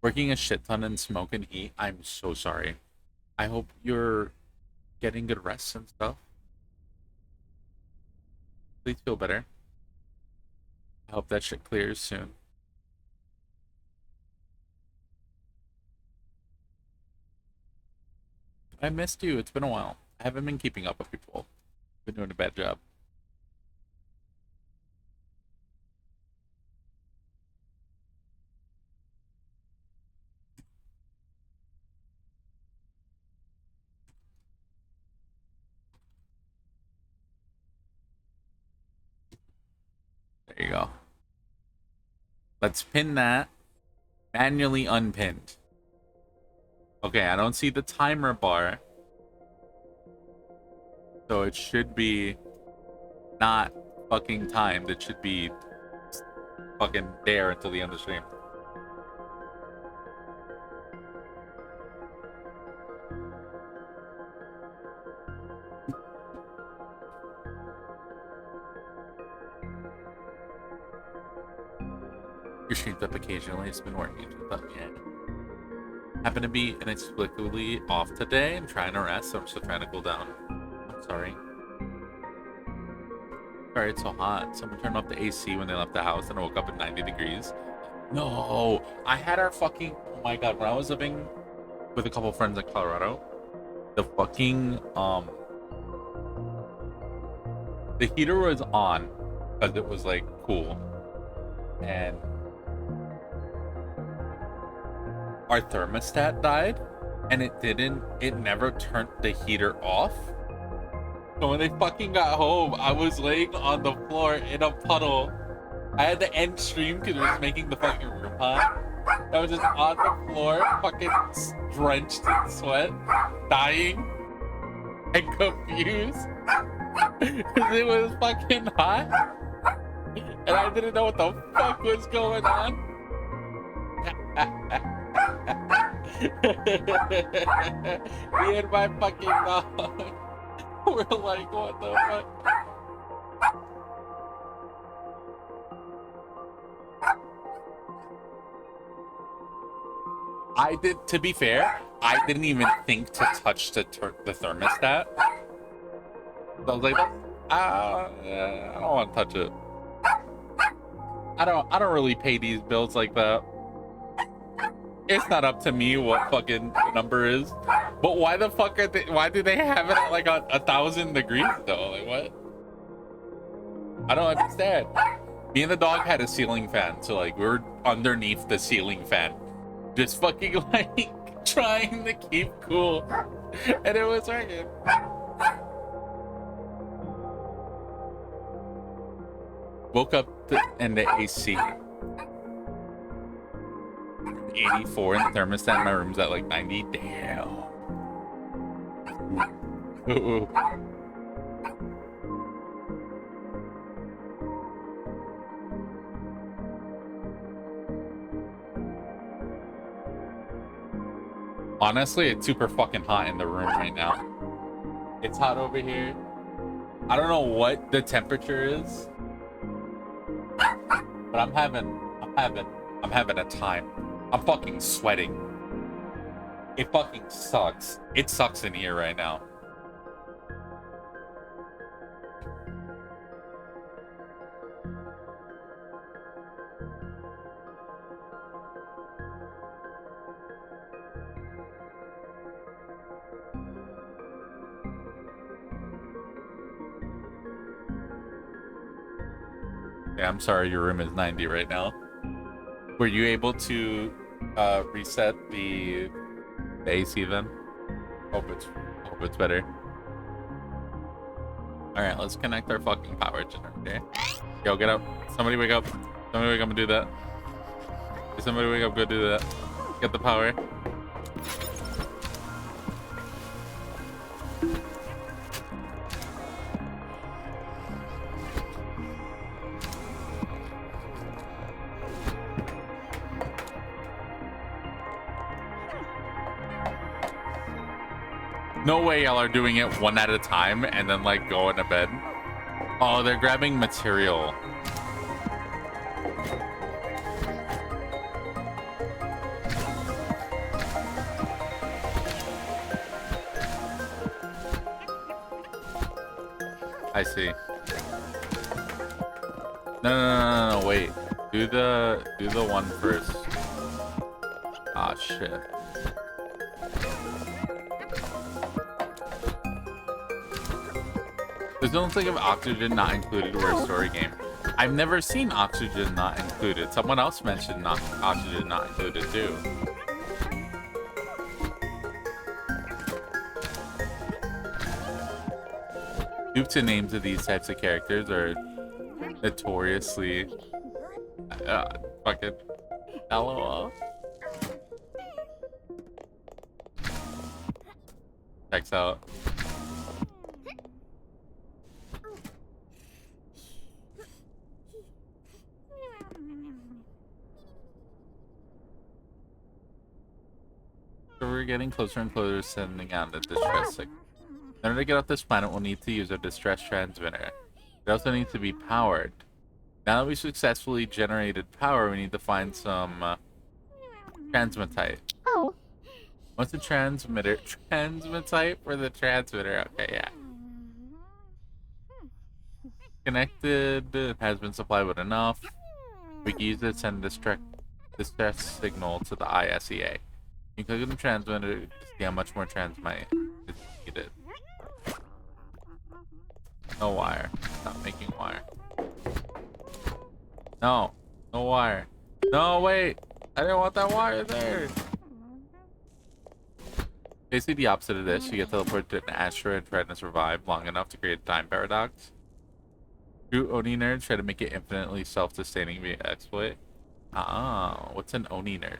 Working a shit ton in smoke and heat. I'm so sorry. I hope you're getting good rest and stuff. Please feel better. I hope that shit clears soon. I missed you. It's been a while. I haven't been keeping up with people. Been doing a bad job. There you go. Let's pin that. Manually unpinned. Okay, I don't see the timer bar. So it should be not fucking timed. It should be fucking there until the end of the stream. Your stream's up occasionally. It's been working. Yeah. Happen to be inexplicably off today. I'm trying to rest, so I'm still trying to cool down. I'm sorry. Sorry, it's so hot. Someone turned off the AC when they left the house and I woke up at 90 degrees. No, I had our fucking, oh my god, when I was living with a couple friends in Colorado, the fucking, the heater was on because it was like cool. And our thermostat died and it never turned the heater off. So when they fucking got home, I was laying on the floor in a puddle. I had to end stream because it was making the fucking room hot. I was just on the floor, fucking drenched in sweat, dying, and confused. Because it was fucking hot. And I didn't know what the fuck was going on. Me and my fucking dog. We're like, what the fuck? I did, to be fair, I didn't even think to touch the thermostat. So I was like, I don't want to touch it. I don't really pay these bills like that. It's not up to me what fucking the number is. But why the fuck are they, why do they have it at like 1,000 degrees though? Like what? I don't understand. Me and the dog had a ceiling fan, so like we were underneath the ceiling fan. Just fucking like trying to keep cool. And it was working. Woke up in the AC. 84 in the thermostat. My room's at like 90. Damn. Ooh. Honestly, it's super fucking hot in the room right now. It's hot over here. I don't know what the temperature is, but I'm having a time. I'm fucking sweating. It fucking sucks. It sucks in here right now. Yeah, I'm sorry your room is 90 right now. Were you able to reset the AC then? Hope it's better. Alright, let's connect our fucking power generator. Yo, get up. Somebody wake up. Somebody wake up and do that. Somebody wake up, go do that. Get the power. No way y'all are doing it one at a time and then like going to bed. Oh, they're grabbing material. I see. No, wait. Do the one first. Ah, shit. There's no thing of oxygen not included or a story game. I've never seen oxygen not included. Someone else mentioned oxygen not included too. Dupes and names of these types of characters are notoriously fucking LOL. Checks out. So we're getting closer and closer to sending out the distress signal. In order to get off this planet, we'll need to use a distress transmitter. It also needs to be powered. Now that we successfully generated power, we need to find some transmitite. Oh. What's the transmitter? Transmitite for the transmitter. Okay, yeah. Connected. Has been supplied with enough. We can use it to send distress signal to the ISEA. You can click on the transmitter to see how much more transmite is needed. No wire. Not making wire. No. No wire. No, wait. I didn't want that wire there. Basically the opposite of this. You get teleported to an asteroid and try to survive long enough to create a time paradox. True Oni nerds try to make it infinitely self-sustaining via exploit. Ah, what's an Oni nerd?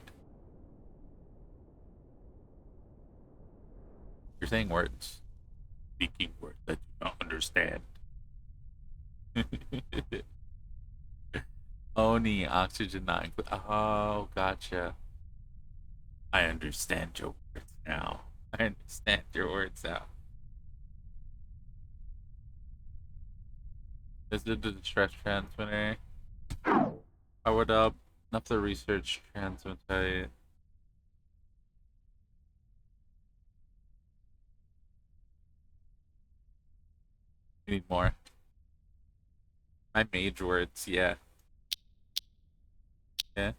You're saying words. Speaking words that you don't understand. Oni, oxygen not included. Oh, gotcha. I understand your words now. I understand your words now. Is it the distress transmitter? Powered up. Enough to research transmitter. We need more. My mage words, yeah. Yeah.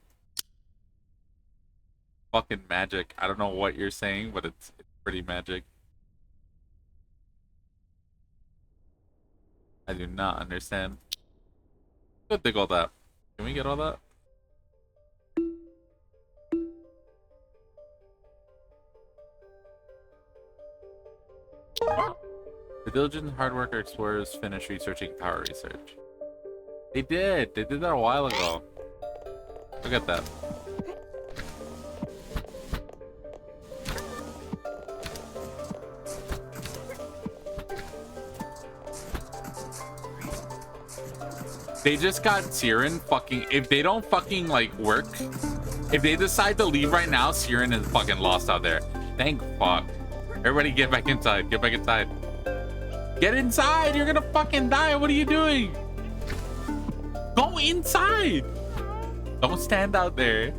Fucking magic. I don't know what you're saying, but it's pretty magic. I do not understand. Go dig all that. Can we get all that? The diligent hard worker explorers finished researching power research. They did that a while ago. Look at that. They just got Siren fucking, if they don't fucking like work, if they decide to leave right now, Siren is fucking lost out there. Thank fuck. Everybody get back inside, get back inside. Get inside, you're gonna fucking die. What are you doing? Go inside. Don't stand out there.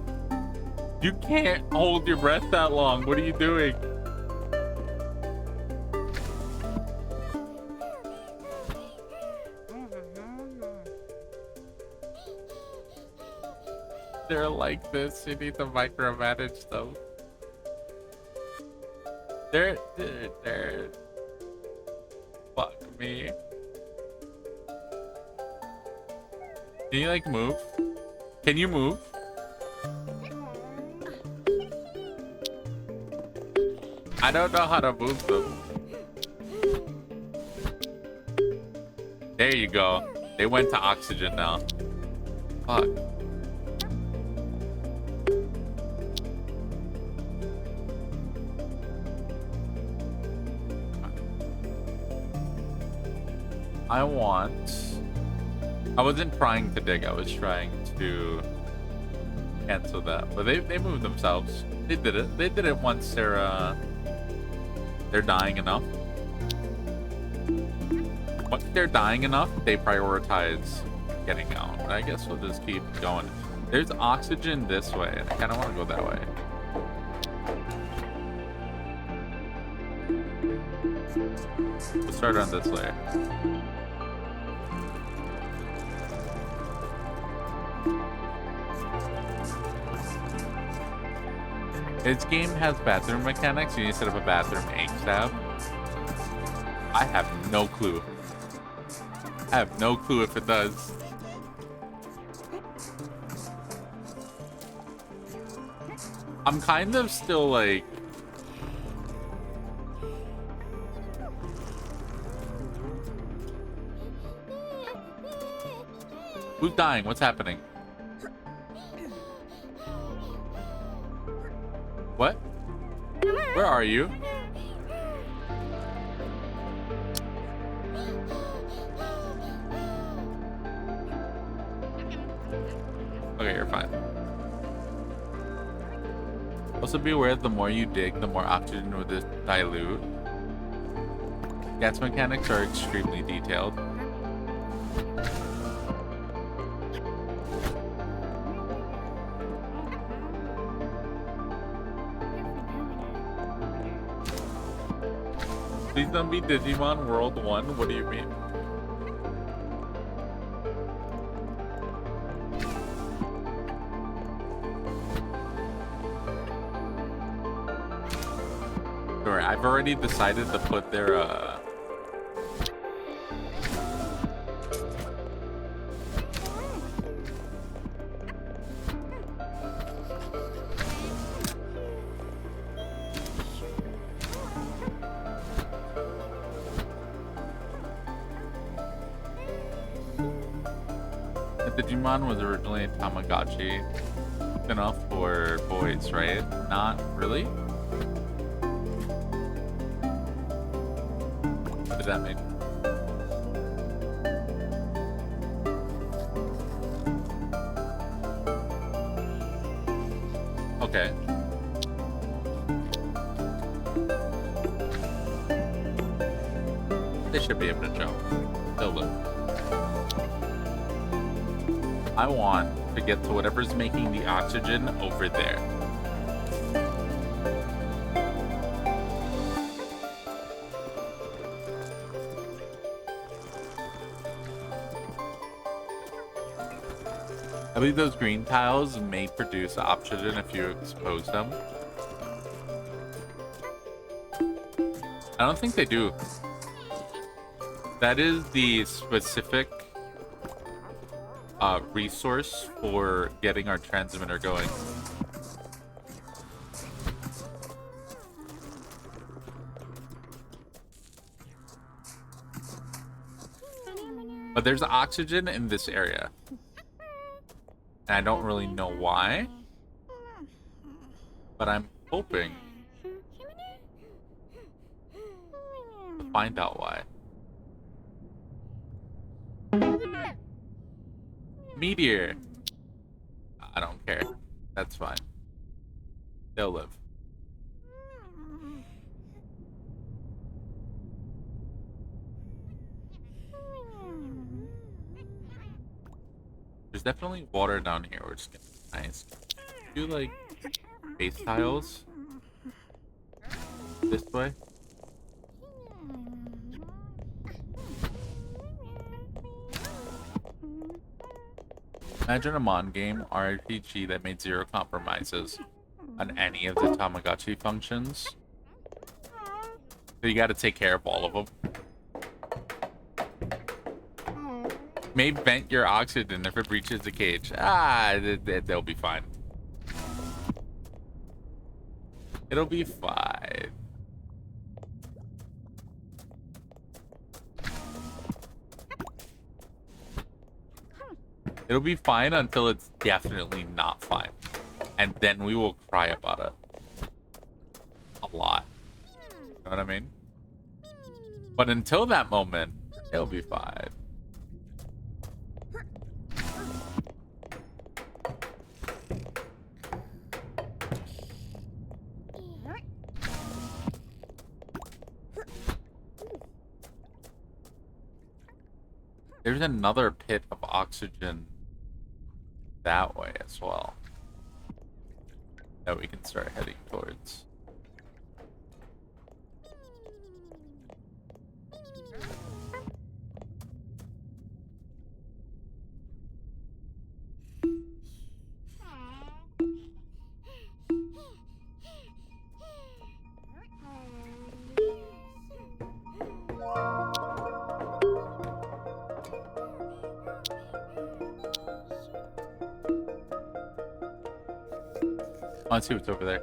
You can't hold your breath that long. What are you doing? They're like this. You need to micromanage them. They're fuck me. Can you like move? Can you move? I don't know how to move them. There you go. They went to oxygen now. Fuck. I wasn't trying to dig, I was trying to cancel that. But they moved themselves. They did it. They did it once their They're dying enough. Once they're dying enough, they prioritize getting out. I guess we'll just keep going. There's oxygen this way, and I kind of want to go that way. We'll start on this layer. This game has bathroom mechanics. You need to set up a bathroom ASAP. I have no clue. I have no clue if it does. I'm kind of still like... Who's dying? What's happening? What? Where are you? Okay, you're fine. Also be aware, the more you dig, the more oxygen will dilute. Gas mechanics are extremely detailed. Please don't be Digimon World 1. What do you mean? Sure, I've already decided to put their Digimon was originally a Tamagotchi spin-off for boys, right? Not really? What does that mean? Okay. They should be able to jump. They'll live. I want to get to whatever's making the oxygen over there. I believe those green tiles may produce oxygen if you expose them. I don't think they do. That is the specific resource for getting our transmitter going. But there's oxygen in this area. And I don't really know why. But I'm hoping to find out why. Meteor. I don't care. That's fine. They'll live. There's definitely water down here, which is gonna be nice. Do like base tiles this way. Imagine a Mon game RPG that made zero compromises on any of the Tamagotchi functions. So you gotta take care of all of them. May vent your oxygen if it breaches the cage. They'll be fine. It'll be fine. It'll be fine until it's definitely not fine. And then we will cry about it. A lot. You know what I mean? But until that moment, it'll be fine. There's another pit of oxygen that way as well that we can start heading towards. Let's see what's over there.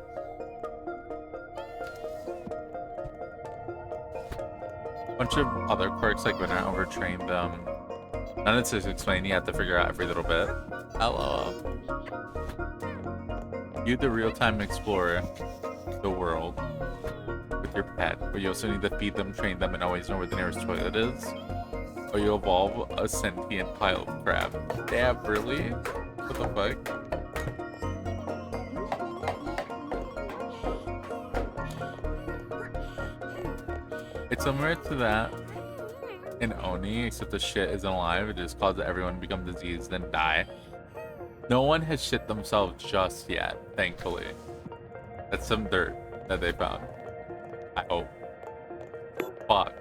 Bunch of other quirks, like when I overtrained them. None of this is explained. You have to figure out every little bit. Hello. You, the real-time explorer, the world with your pet, but you also need to feed them, train them, and always know where the nearest toilet is. Or you evolve a sentient pile of crap. Damn, really? What the fuck? It's similar to that in Oni, except the shit isn't alive. It just causes everyone to become diseased and die. No one has shit themselves just yet, thankfully. That's some dirt that they found. I hope. Fuck.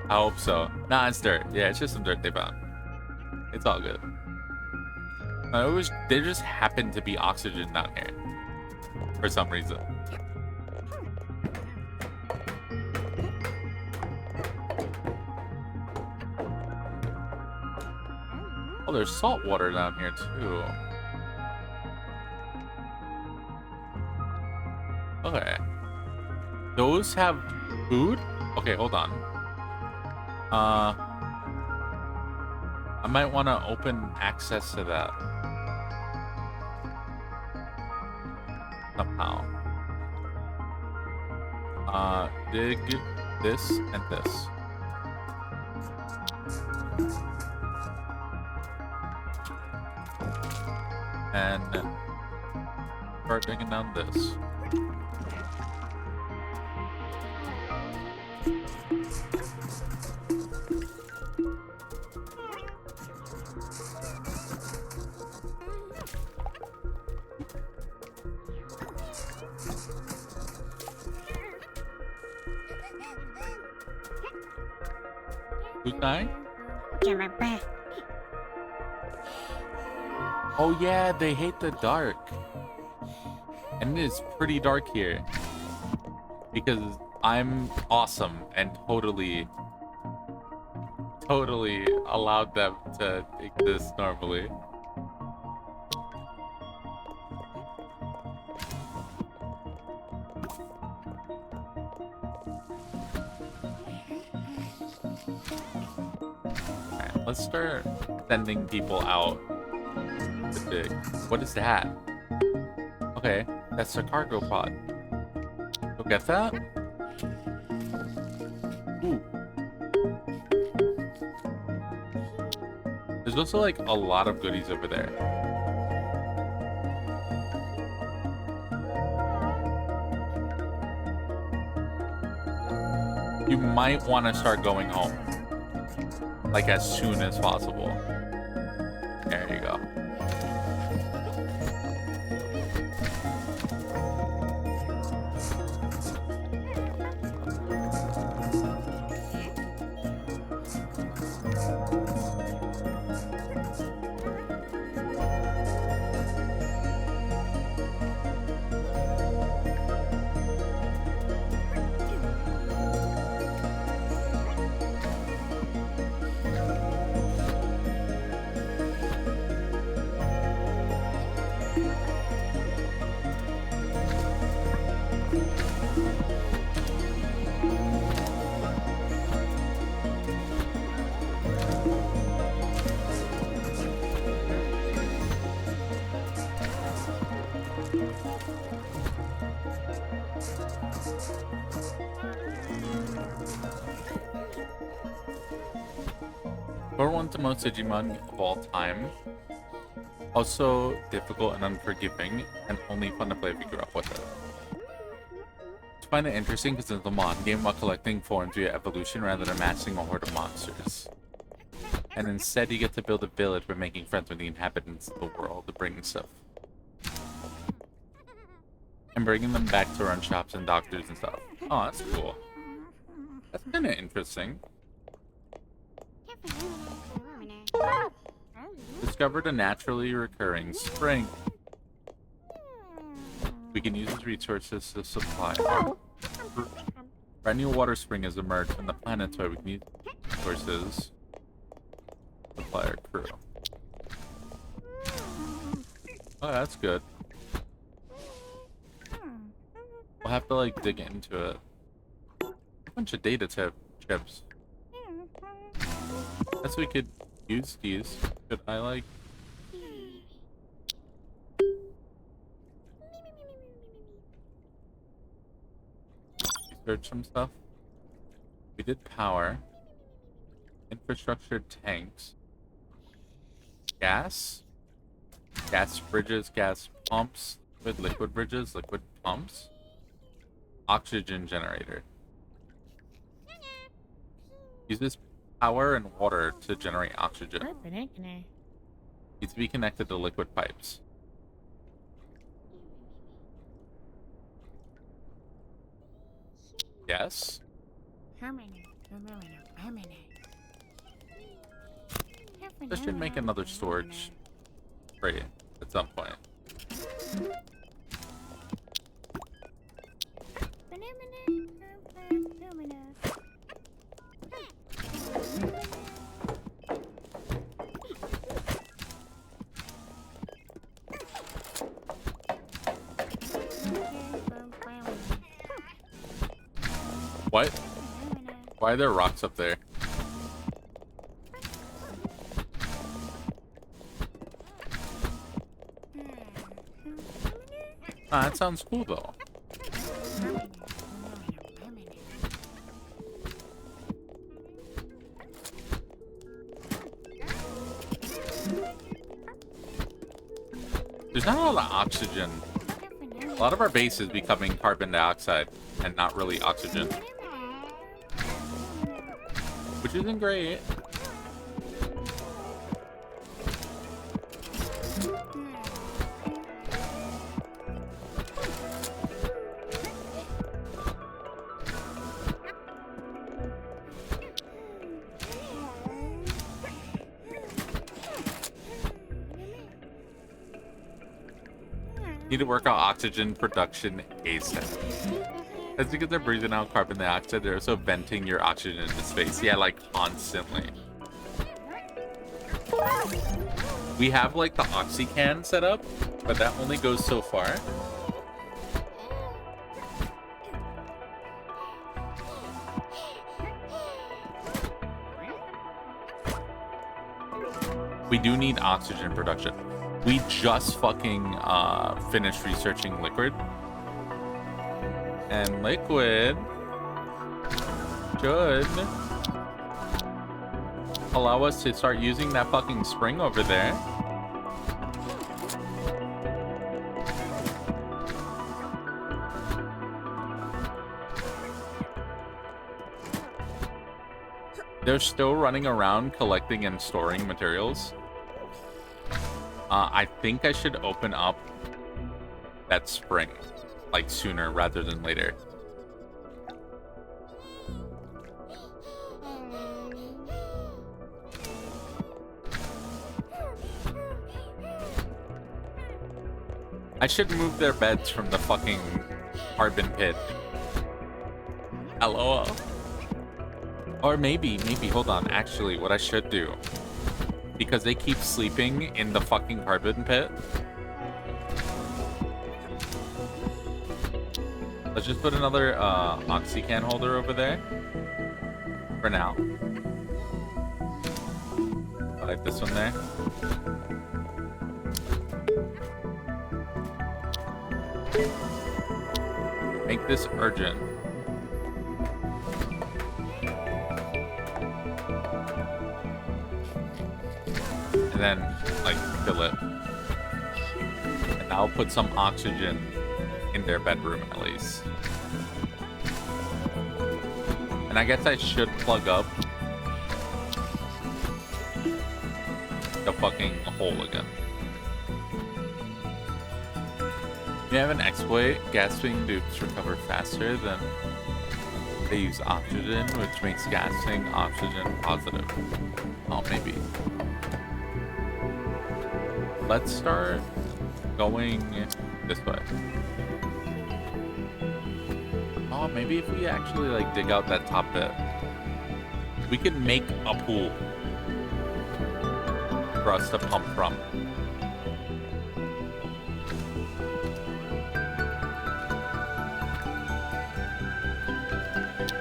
I hope so. Nah, it's dirt. Yeah, it's just some dirt they found. It's all good. There just happened to be oxygen down here. For some reason. Oh, there's salt water down here too. Okay. Those have food? Okay, hold on. I might want to open access to that. Somehow. Dig this and this. And start digging down this. Who's dying? Oh yeah, they hate the dark. And it is pretty dark here. Because I'm awesome and totally allowed them to exist normally. Alright, let's start sending people out. What is that? Okay, that's a cargo pod. Go get that? Ooh. There's also like a lot of goodies over there. You might want to start going home. Like as soon as possible. There you go. One's the most Digimon of all time. Also difficult and unforgiving, and only fun to play if you grew up with it. find it interesting because it's a mon game while collecting forms via evolution rather than amassing a horde of monsters. And instead you get to build a village by making friends with the inhabitants of the world to bring stuff. And bringing them back to run shops and doctors and stuff. Oh, that's cool. That's kind of interesting. Discovered a naturally recurring spring. We can use its resources to supply our perennial water spring has emerged from the planetoid. We can use resources to supply our crew. Oh, that's good. We'll have to like dig into it. A bunch of data chips. Guess we could use these. Could I like research some stuff? We did power, infrastructure, tanks, gas bridges, gas pumps, liquid bridges, liquid pumps, oxygen generator. Uses power and water to generate oxygen. Needs to be connected to liquid pipes. Yes. This should make another storage crate at some point. What? Why are there rocks up there? Ah, that sounds cool though. There's not a lot of oxygen. A lot of our base is becoming carbon dioxide and not really oxygen. Which isn't great. Need to work on oxygen production ASAP. That's because they're breathing out carbon dioxide. They're also venting your oxygen into space. Yeah, like constantly. We have like the oxy can set up, but that only goes so far. We do need oxygen production. We just fucking finished researching liquid. And liquid should allow us to start using that fucking spring over there. They're still running around collecting and storing materials. I think I should open up that spring, like sooner rather than later. I should move their beds from the fucking carbon pit. LOL. Or maybe, hold on. Actually, what I should do, because they keep sleeping in the fucking carbon pit, let's just put another oxycan holder over there for now. Like this one there. Make this urgent. And then, like, fill it. And I'll put some oxygen in their bedroom, at least. And I guess I should plug up the fucking hole again. You have an exploit. Gasping dupes recover faster than they use oxygen, which makes gasping oxygen positive. Oh, maybe. Let's start going this way. Oh, maybe if we actually like dig out that top bit, we could make a pool for us to pump from.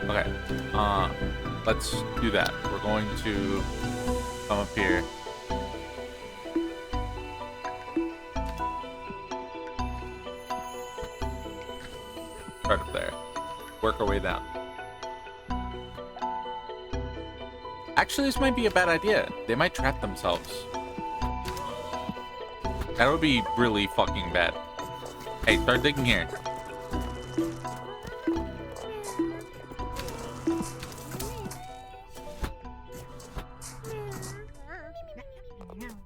Okay, let's do that. We're going to come up here. Start up there. Work our way down. Actually, this might be a bad idea. They might trap themselves. That would be really fucking bad. Hey, start digging here.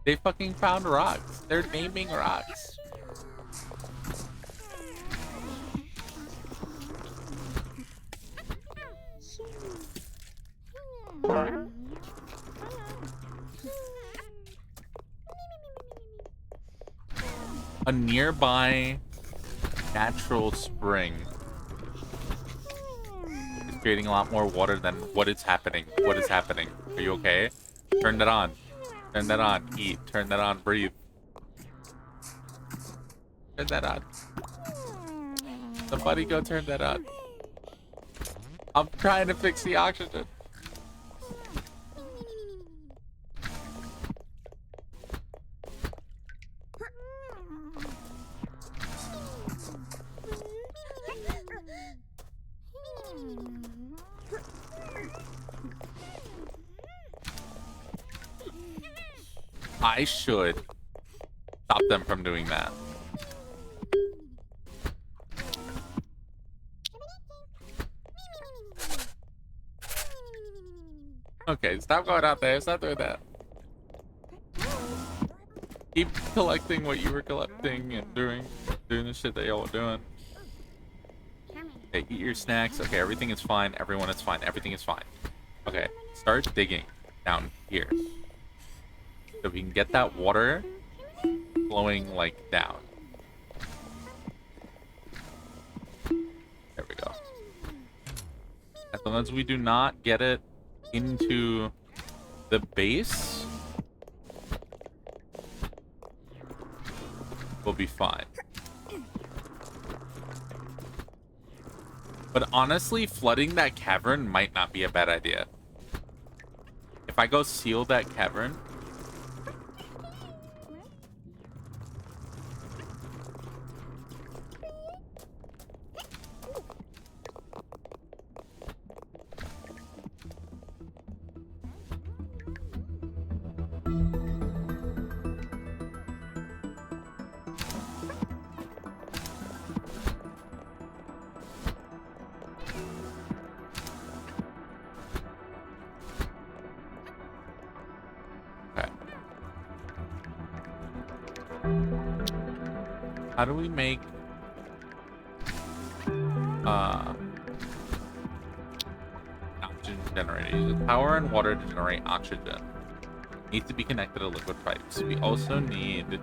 They fucking found rocks. They're naming rocks. A nearby natural spring is creating a lot more water than what is happening. What is happening? Are you okay? Turn that on. Turn that on. Eat. Turn that on. Breathe. Turn that on. Somebody go turn that on. I'm trying to fix the oxygen. I should stop them from doing that. Okay, stop going out there. Stop doing that. Keep collecting what you were collecting and doing the shit that y'all were doing. Okay, eat your snacks. Okay, everything is fine. Everyone is fine. Everything is fine. Okay, start digging down here. So we can get that water flowing like down. There we go. As long as we do not get it into the base, we'll be fine. But honestly, flooding that cavern might not be a bad idea. If I go seal that cavern, how do we make oxygen generator? Uses power and water to generate oxygen. Needs to be connected to liquid pipes. We also need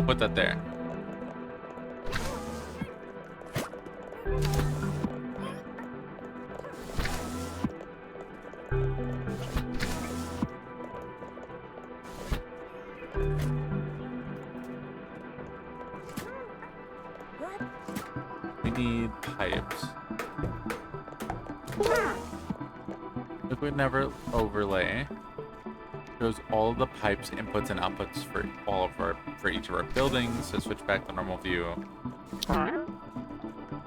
put that there. We need pipes. Liquid never overlay. Shows all of the pipes, inputs, and outputs for each of our buildings. So switch back to normal view.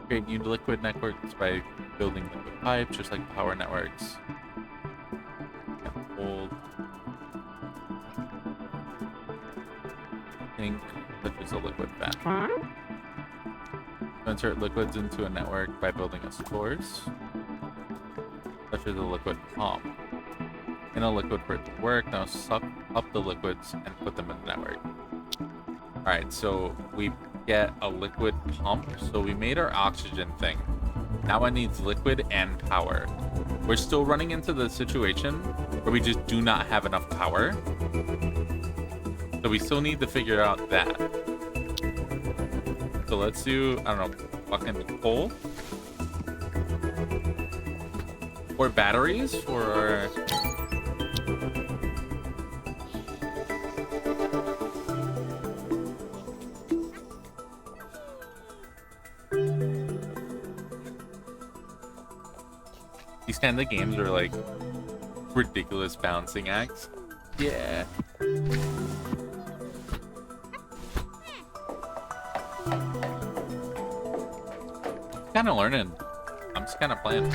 Create new liquid networks by building liquid pipes, just like power networks. Hold. Think such as a liquid fan. Insert liquids into a network by building a source, such as a liquid pump. In a liquid for it to work, now suck up the liquids and put them in the network. Alright, so we get a liquid pump. So we made our oxygen thing. Now it needs liquid and power. We're still running into the situation where we just do not have enough power. So we still need to figure out that. So let's do, I don't know, fucking coal? Or batteries? Or... These kind of games are like ridiculous balancing acts. Yeah. Kind of learning. I'm just kind of playing.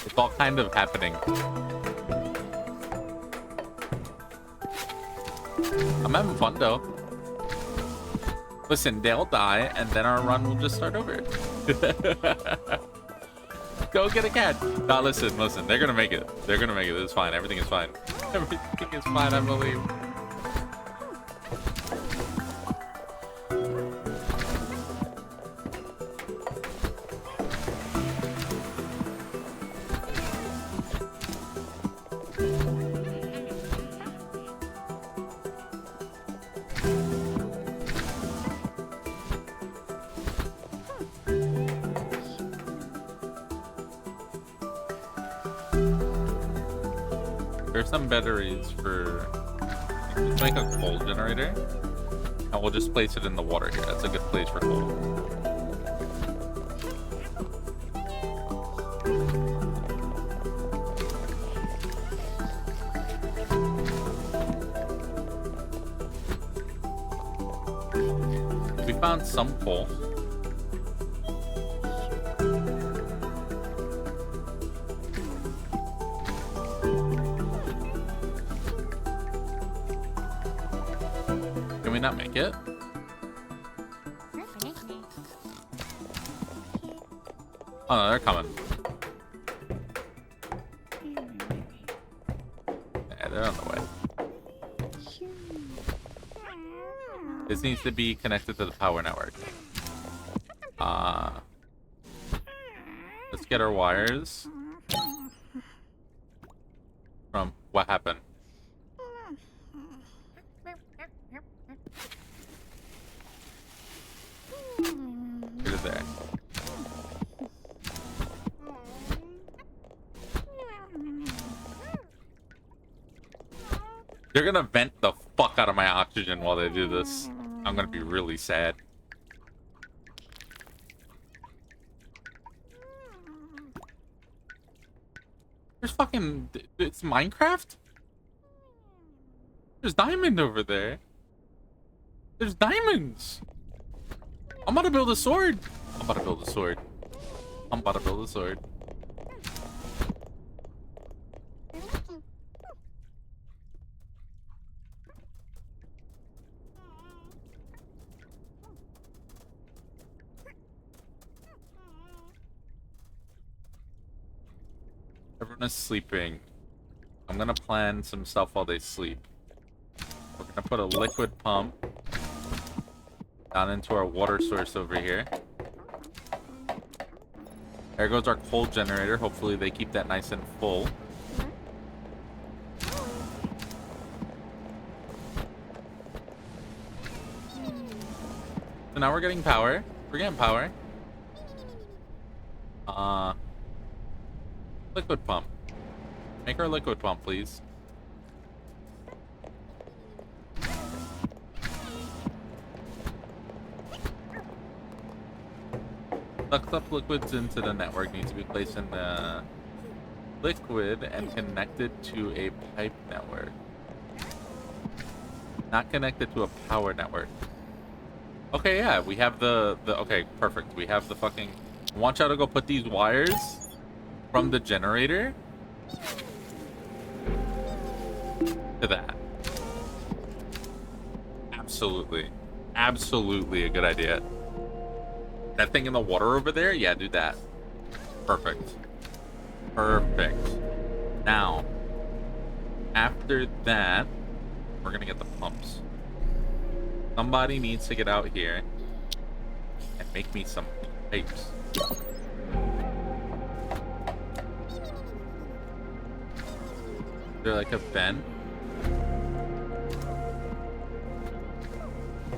It's all kind of happening. I'm having fun though. Listen, they'll die and then our run will just start over. Go get a cat. No, listen. They're gonna make it. It's fine. Everything is fine. Everything is fine, I believe. There's some batteries for... Let's make a coal generator. And we'll just place it in the water here. That's a good place for coal. We found some coal. Can we not make it? Oh no, they're coming. Yeah, they're on the way. This needs to be connected to the power network. Let's get our wires. From what happened? Get it there. They're gonna vent the fuck out of my oxygen while they do this. I'm gonna be really sad. There's fucking... It's Minecraft? There's diamond over there. There's diamonds. I'm about to build a sword. I'm about to build a sword. Everyone is sleeping. I'm gonna plan some stuff while they sleep. We're gonna put a liquid pump down into our water source over here. There goes our coal generator. Hopefully they keep that nice and full. So now we're getting power. We're getting power. Liquid pump. Make our liquid pump, please. Sucked up liquids into the network needs to be placed in the liquid and connected to a pipe network. Not connected to a power network. Okay, yeah, we have the okay, perfect. We have the fucking... I want y'all to go put these wires from the generator to that. Absolutely. Absolutely a good idea. That thing in the water over there? Yeah, do that. Perfect. Perfect. Now, after that, we're gonna get the pumps. Somebody needs to get out here and make me some pipes. Is there like a vent?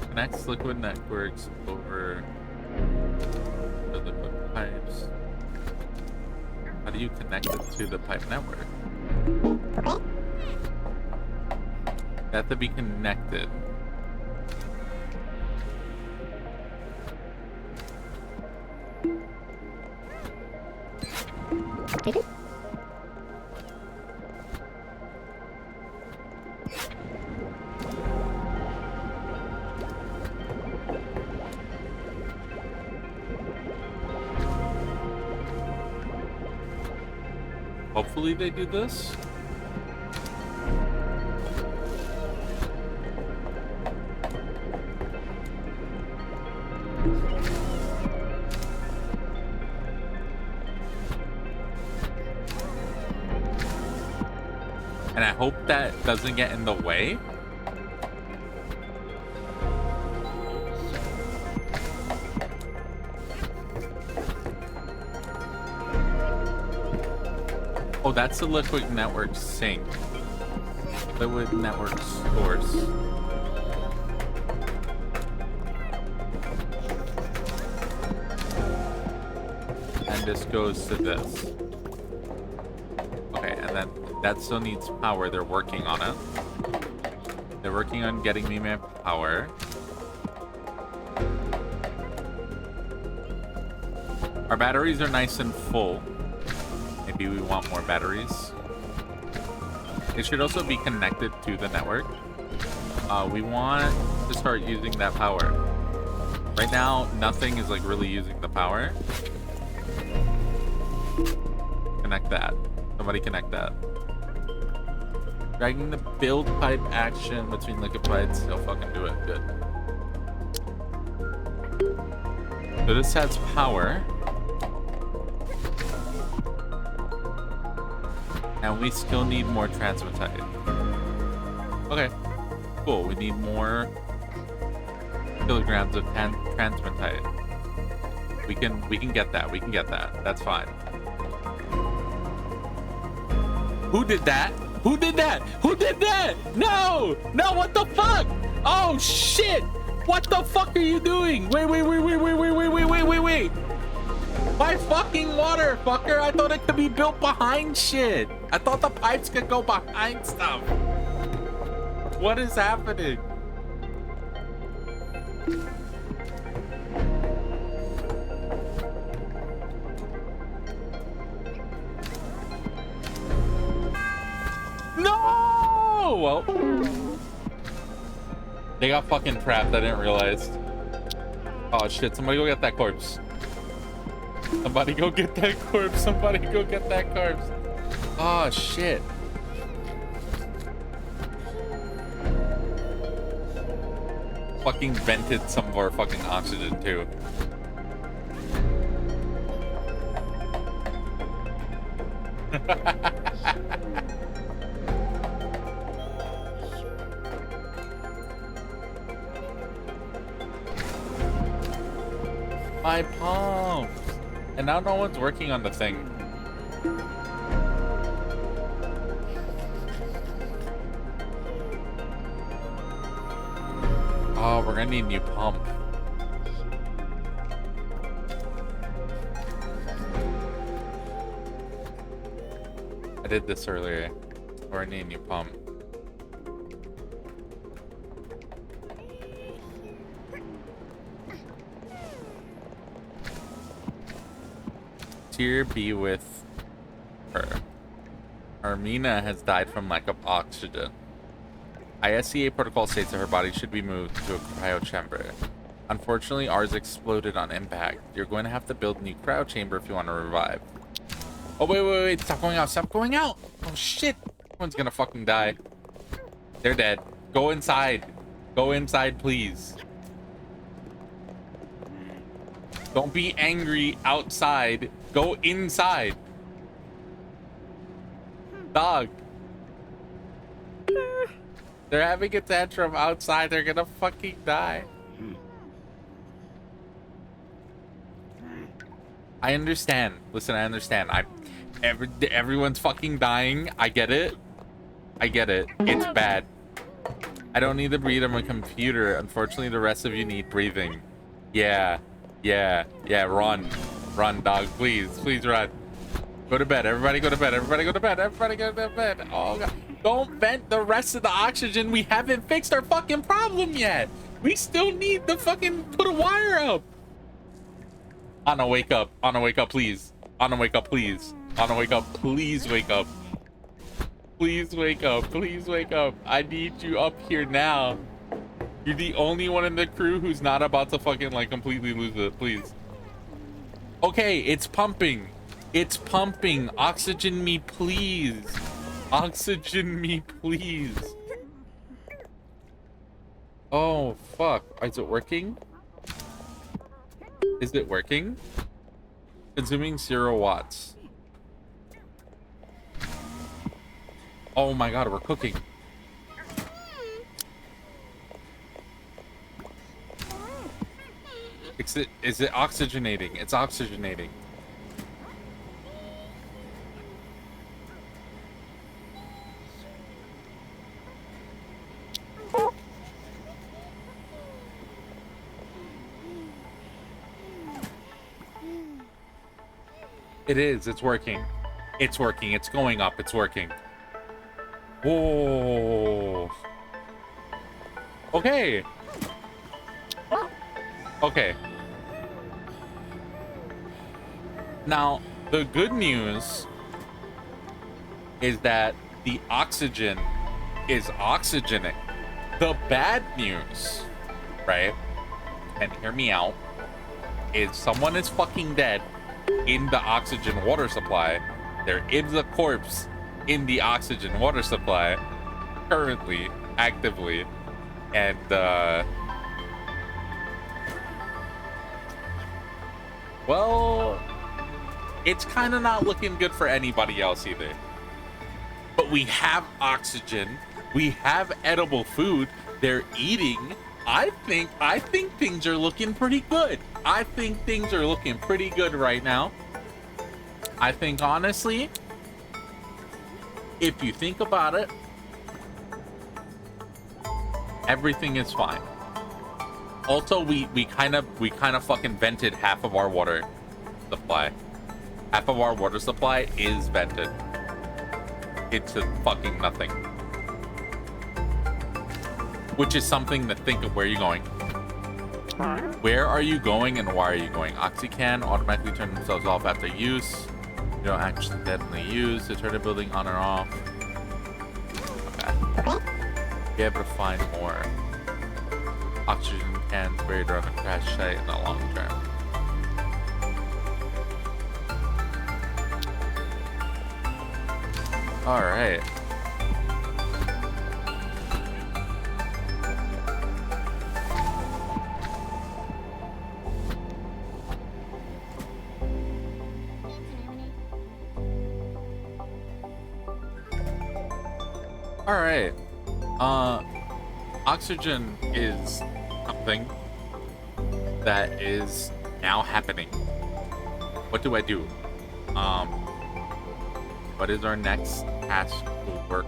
Connects liquid networks over the liquid pipes. How do you connect it to the pipe network? They have to be connected. Hopefully they do this. And I hope that doesn't get in the way. Oh, that's the liquid network sink. Liquid network source. And this goes to this. Okay, and then that still needs power. They're working on it. They're working on getting me my power. Our batteries are nice and full. Maybe we want more batteries. It should also be connected to the network. We want to start using that power. Right now, nothing is like really using the power. Connect that. Somebody connect that. Dragging the build pipe action between liquid pipes. He'll fucking do it. Good. So this has power. And we still need more transmatite. Okay, cool. We need more kilograms of transmatite. We can get that. We can get that. That's fine. Who did that? Who did that? Who did that? No! No, what the fuck? Oh shit! What the fuck are you doing? Wait. My fucking water, fucker. I thought it could be built behind shit. I thought the pipes could go behind stuff. What is happening? No! Well, they got fucking trapped. I didn't realize. Oh shit, somebody go get that corpse. Somebody go get that corpse. Somebody go get that corpse. Oh shit. Fucking vented some of our fucking oxygen too. My pump. And now no one's working on the thing. Oh, we're gonna need a new pump. I did this earlier. We're gonna need a new pump. Tier be with her. Armina has died from lack of oxygen. ISCA protocol states that her body should be moved to a cryo chamber. Unfortunately, ours exploded on impact. You're going to have to build a new cryo chamber if you want to revive. Oh, wait. Stop going out. Stop going out. Oh, shit. Everyone's going to fucking die. They're dead. Go inside. Go inside, please. Don't be angry outside. Go inside. Dog. They're having a tantrum outside. They're gonna fucking die. I understand. Listen, I understand. Everyone's fucking dying. I get it. I get it. It's bad. I don't need to breathe on my computer. Unfortunately, the rest of you need breathing. Yeah. Run, dog. Please run. Go to bed. Everybody go to bed. Everybody go to bed. Everybody go to bed. Oh god. Don't vent the rest of the oxygen. We haven't fixed our fucking problem yet. We still need to fucking put a wire up. Anna, wake up. Anna, wake up, please. Anna, wake up, please. Anna, wake up. Please wake up. Please wake up. Please wake up. I need you up here now. You're the only one in the crew who's not about to fucking like completely lose it. Please. Okay, it's pumping. It's pumping. Oxygen me, please. Oxygen me, please. Oh, fuck. Is it working? Is it working? Consuming 0 watts. Oh my god, we're cooking. Is it oxygenating? It's oxygenating. It is. It's working. It's working. It's going up. It's working. Whoa. Okay. Okay. Now, the good news is that the oxygen is oxygenating. The bad news, right? And hear me out, is someone is fucking dead in the oxygen water supply. There is a corpse in the oxygen water supply currently, actively, and well, it's kind of not looking good for anybody else either. But we have oxygen, we have edible food, they're eating. I think things are looking pretty good. I think things are looking pretty good right now. I think honestly, if you think about it, everything is fine. Also, we kind of fucking vented half of our water supply. Half of our water supply is vented into fucking nothing. Which is something to think of. Where are you going? Where are you going and why are you going? Oxycan automatically turn themselves off after use. You don't accidentally use to turn the building on or off. Okay. Be able to find more oxygen cans buried around the crash site in the long term. All right. All right. Oxygen is something that is now happening. What do I do? What is our next task to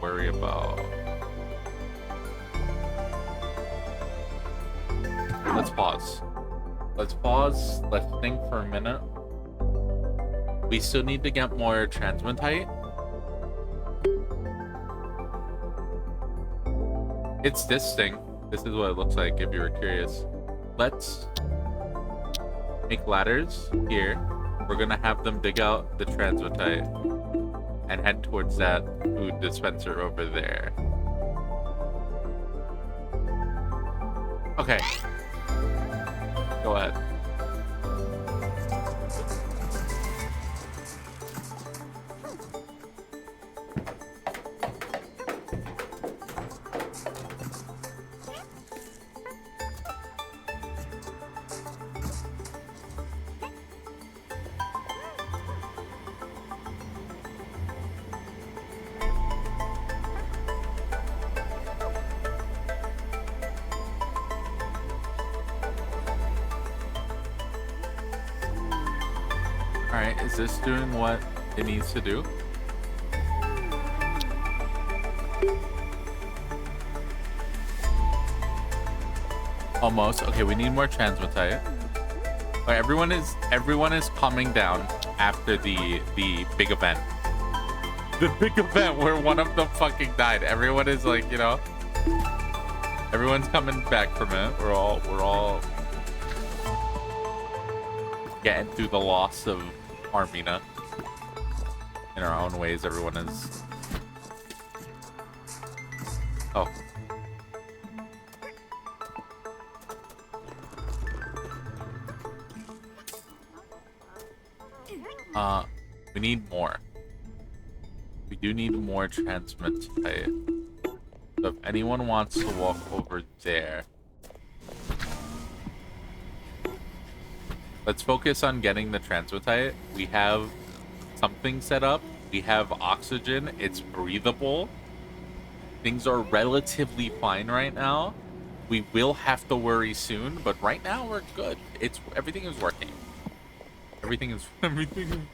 worry about? Let's pause. Let's pause. Let's think for a minute. We still need to get more transmutite. It's this thing. This is what it looks like if you were curious. Let's make ladders here. We're gonna have them dig out the transmutite. and head towards that food dispenser over there. Okay. Go ahead. Alright, is this doing what it needs to do? Almost. Okay, we need more transmutite. Alright, everyone is calming down after the big event. The big event where one of them fucking died. Everyone is like, you know, everyone's coming back from it. We're all getting through the loss of Armina in our own ways. Everyone is. Oh. We need more. We do need more transmutite. So if anyone wants to walk over there. Let's focus on getting the transmutite. We have something set up. We have oxygen. It's breathable. Things are relatively fine right now. We will have to worry soon, but right now we're good. Everything is working. Everything is working.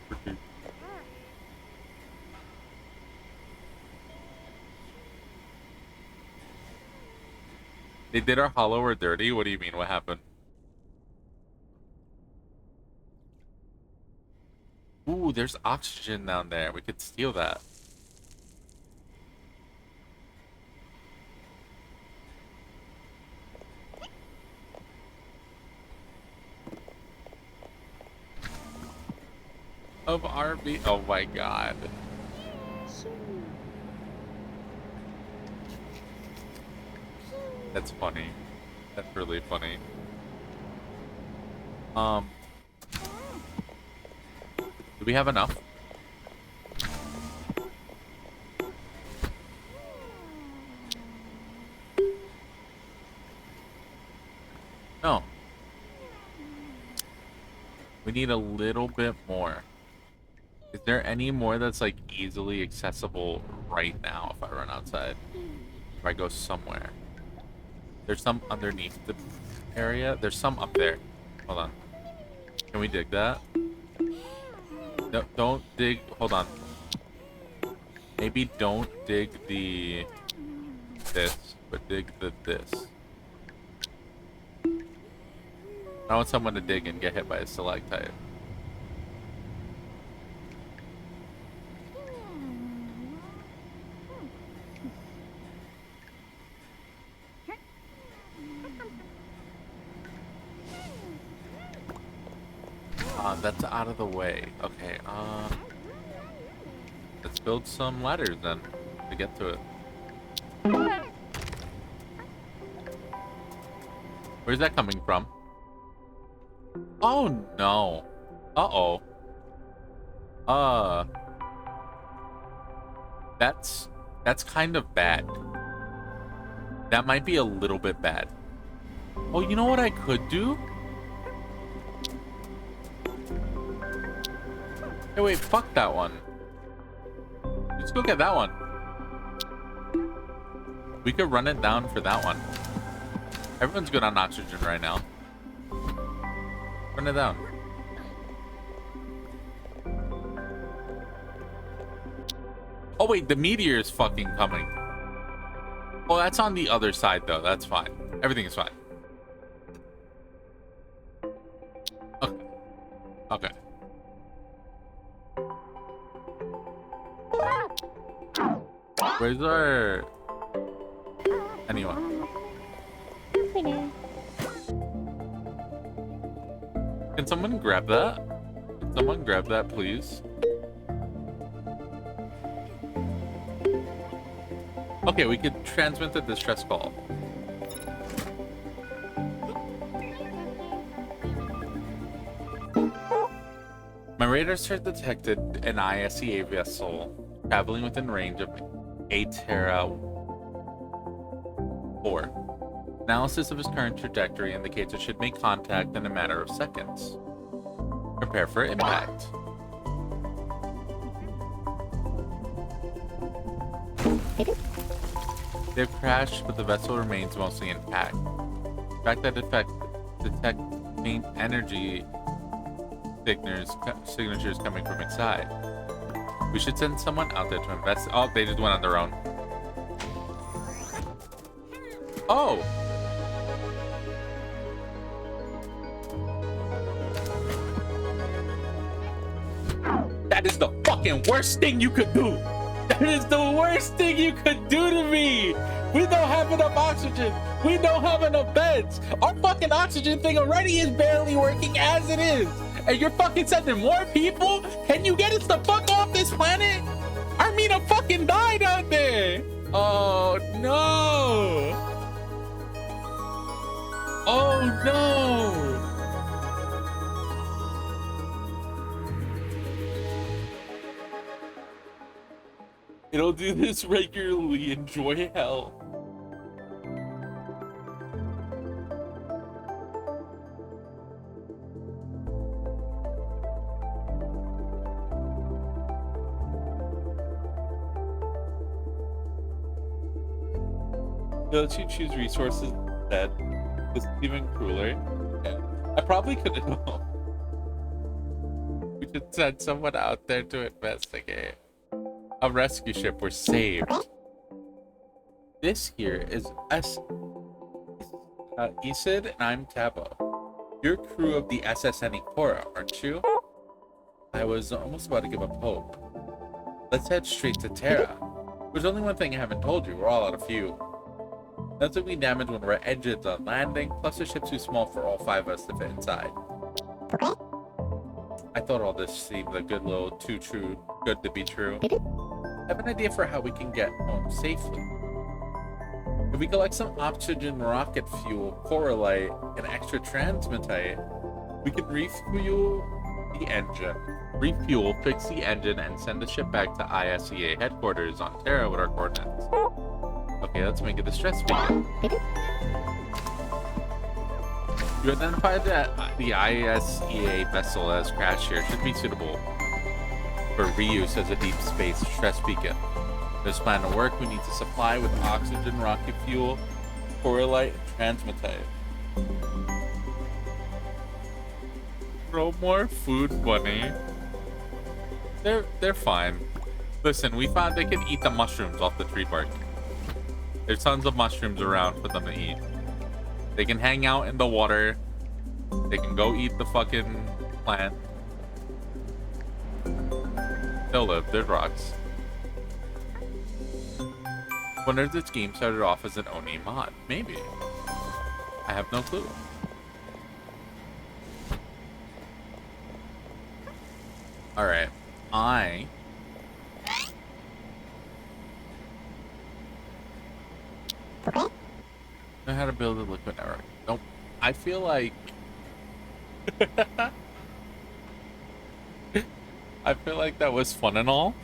They did our hollow or dirty? What do you mean? What happened? Ooh, there's oxygen down there. We could steal that. Of RB. Oh my god. That's funny. That's really funny. Do we have enough? No. We need a little bit more. Is there any more that's like easily accessible right now if I run outside? If I go somewhere? There's some underneath the area. There's some up there. Hold on. Can we dig that? No, don't dig. Hold on. Maybe don't dig this, but dig this. I want someone to dig and get hit by a stalactite. That's out of the way. Okay, let's build some ladders then to get to it. Where's that coming from? Oh no. Uh-oh. That's kind of bad. That might be a little bit bad. Oh, you know what I could do? Hey, wait, fuck that one. Let's go get that one. We could run it down for that one. Everyone's good on oxygen right now. Run it down. Oh, wait, the meteor is fucking coming. Oh, that's on the other side, though. That's fine. Everything is fine. Okay. Okay. Where's our... anyone? Can someone grab that? Can someone grab that, please? Okay, we could transmit the distress call. My radars have detected an ISEA vessel traveling within range of Atera 4. Analysis of its current trajectory indicates it should make contact in a matter of seconds. Prepare for impact. They've crashed, but the vessel remains mostly intact. The fact that detect faint energy signatures coming from inside. We should send someone out there to invest. Oh, they just went on their own. Oh! That is the fucking worst thing you could do! That is the worst thing you could do to me! We don't have enough oxygen! We don't have enough beds! Our fucking oxygen thing already is barely working as it is! And you're fucking sending more people? Can you get us the fuck off this planet? Armina fucking died out there! Oh no! Oh no! It'll do this regularly. Enjoy hell. It lets you choose resources instead. This is even crueler. Yeah. I probably could have. We should send someone out there to investigate. A rescue ship was saved. This here is Isid, and I'm Tabo. You're crew of the SSN Ikora, aren't you? I was almost about to give up hope. Let's head straight to Terra. There's only one thing I haven't told you. We're all out of fuel. Nothing we damage when we're engines on landing, plus the ship's too small for all 5 of us to fit inside. Okay. I thought all this seemed a good little good to be true. I have an idea for how we can get home safely. If we collect some oxygen rocket fuel, coralite, and extra transmatite, we can refuel, fix the engine, and send the ship back to ISEA headquarters on Terra with our coordinates. Okay, let's make a distress beacon. You identified that the ISEA vessel as crashed here should be suitable for reuse as a deep space stress beacon. For this plan to work, we need to supply with oxygen, rocket fuel, coralite, and transmatite. No more food, bunny. They're fine. Listen, we found they can eat the mushrooms off the tree bark. There's tons of mushrooms around for them to eat. They can hang out in the water. They can go eat the fucking plant. They'll live. They're rocks. Wonder if this game started off as an Oni mod. Maybe. I have no clue. Alright. I know how to build a liquid network. Nope. I feel like I feel like that was fun and all.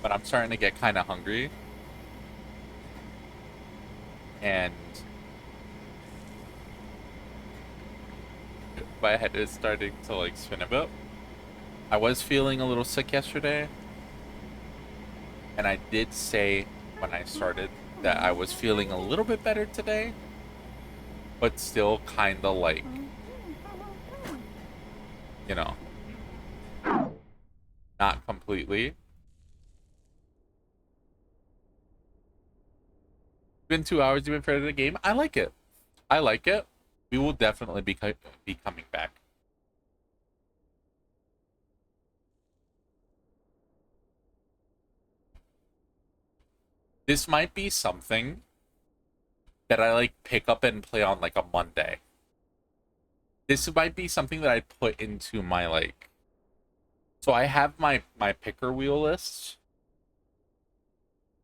But I'm starting to get kind of hungry. And my head is starting to like spin a bit. I was feeling a little sick yesterday. And I did say when I started that I was feeling a little bit better today. But still kind of like, you know, not completely. It's been 2 hours. You've been playing the game. I like it. I like it. We will definitely be coming back. This might be something that I like pick up and play on like a Monday. This might be something that I put into my like So I have my picker wheel list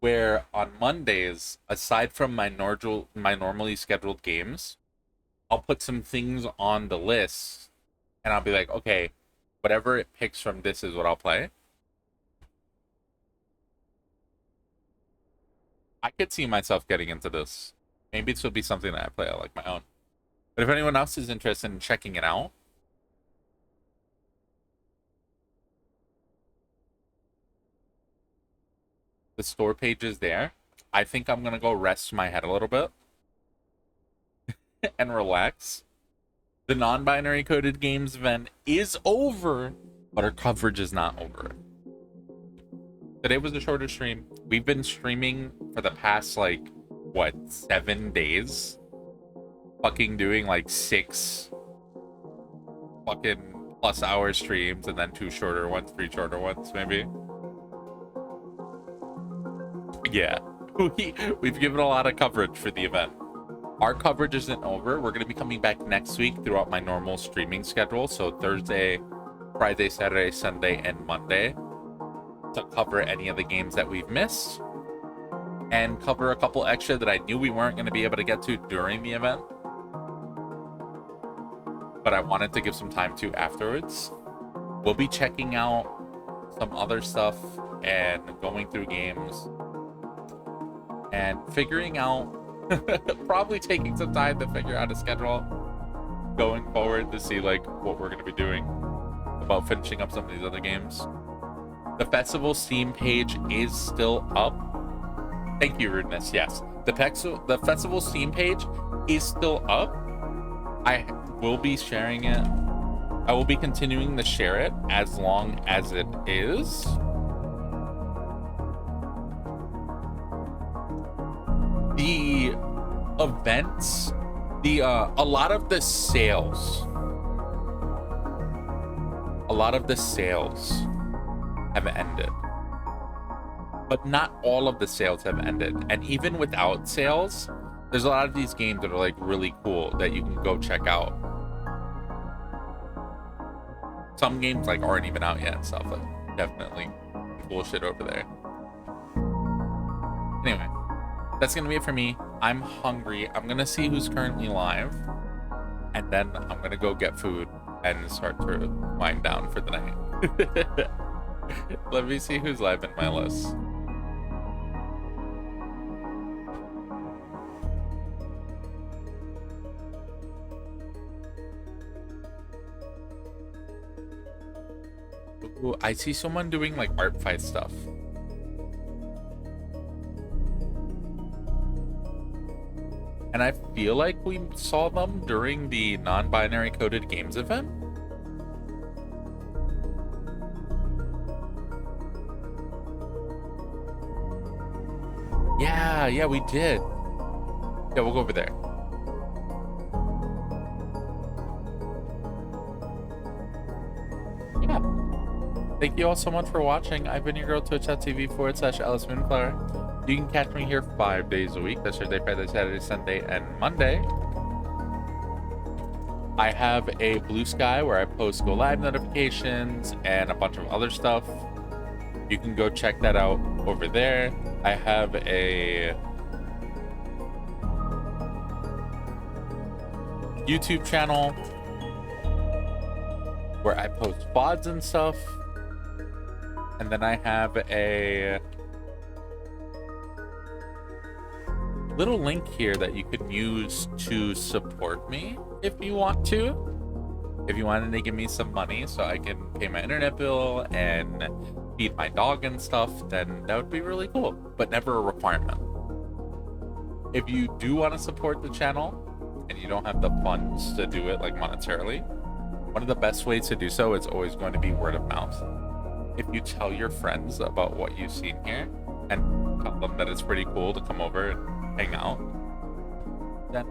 where on Mondays, aside from my normally scheduled games, I'll put some things on the list and I'll be like, okay, whatever it picks from this is what I'll play. I could see myself getting into this. Maybe this will be something that I play like my own. But if anyone else is interested in checking it out, the store page is there. I think I'm going to go rest my head a little bit and relax. The non-binary coded games event is over, but our coverage is not over. Today was a shorter stream. We've been streaming for the past, like, what, 7 days? Fucking doing, like, 6 fucking plus hour streams and then 2 shorter ones, 3 shorter ones, maybe. Yeah. We've given a lot of coverage for the event. Our coverage isn't over. We're going to be coming back next week throughout my normal streaming schedule. So Thursday, Friday, Saturday, Sunday, and Monday to cover any of the games that we've missed and cover a couple extra that I knew we weren't going to be able to get to during the event, but I wanted to give some time to afterwards. We'll be checking out some other stuff and going through games and figuring out probably taking some time to figure out a schedule going forward to see like what we're going to be doing about finishing up some of these other games. The festival Steam page is still up. Thank you, Rudeness. Yes, the festival Steam page is still up. I will be sharing it. I will be continuing to share it as long as it is. The events, a lot of the sales have ended, but not all of the sales have ended. And even without sales, there's a lot of these games that are like really cool that you can go check out. Some games like aren't even out yet and stuff. Like definitely bullshit over there. Anyway, that's gonna be it for me. I'm hungry. I'm gonna see who's currently live, and then I'm gonna go get food and start to wind down for the night. Let me see who's live in my list. Ooh, I see someone doing like art fight stuff. And I feel like we saw them during the non-binary coded games event. Yeah, we did. Yeah, we'll go over there. Yeah. Thank you all so much for watching. I've been your girl, twitch.tv/Alice Moonflower. You can catch me here 5 days a week. That's Thursday, Friday, Saturday, Sunday, and Monday. I have a Blue Sky where I post go live notifications and a bunch of other stuff. You can go check that out over there. I have a YouTube channel where I post VODs and stuff. And then I have a little link here that you can use to support me if you want to. If you wanted to give me some money so I can pay my internet bill and feed my dog and stuff, then that would be really cool, but never a requirement. If you do want to support the channel and you don't have the funds to do it like monetarily, one of the best ways to do so is always going to be word of mouth. If you tell your friends about what you've seen here and tell them that it's pretty cool to come over and hang out, then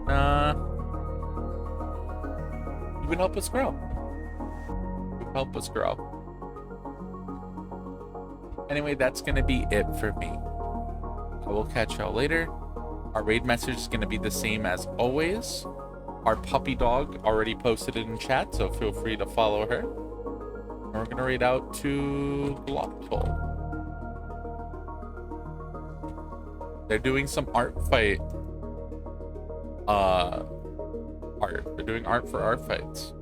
you would help us grow. You would help us grow. Anyway, that's going to be it for me. I will catch y'all later. Our raid message is going to be the same as always. Our puppy dog already posted it in chat, so feel free to follow her. We're gonna raid out to Glottal. They're doing some art fight. Art. They're doing art for art fights.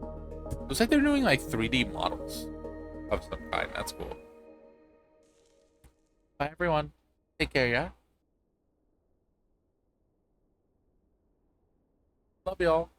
Looks like they're doing like 3D models of some kind. That's cool. Bye everyone. Take care, yeah? Love y'all.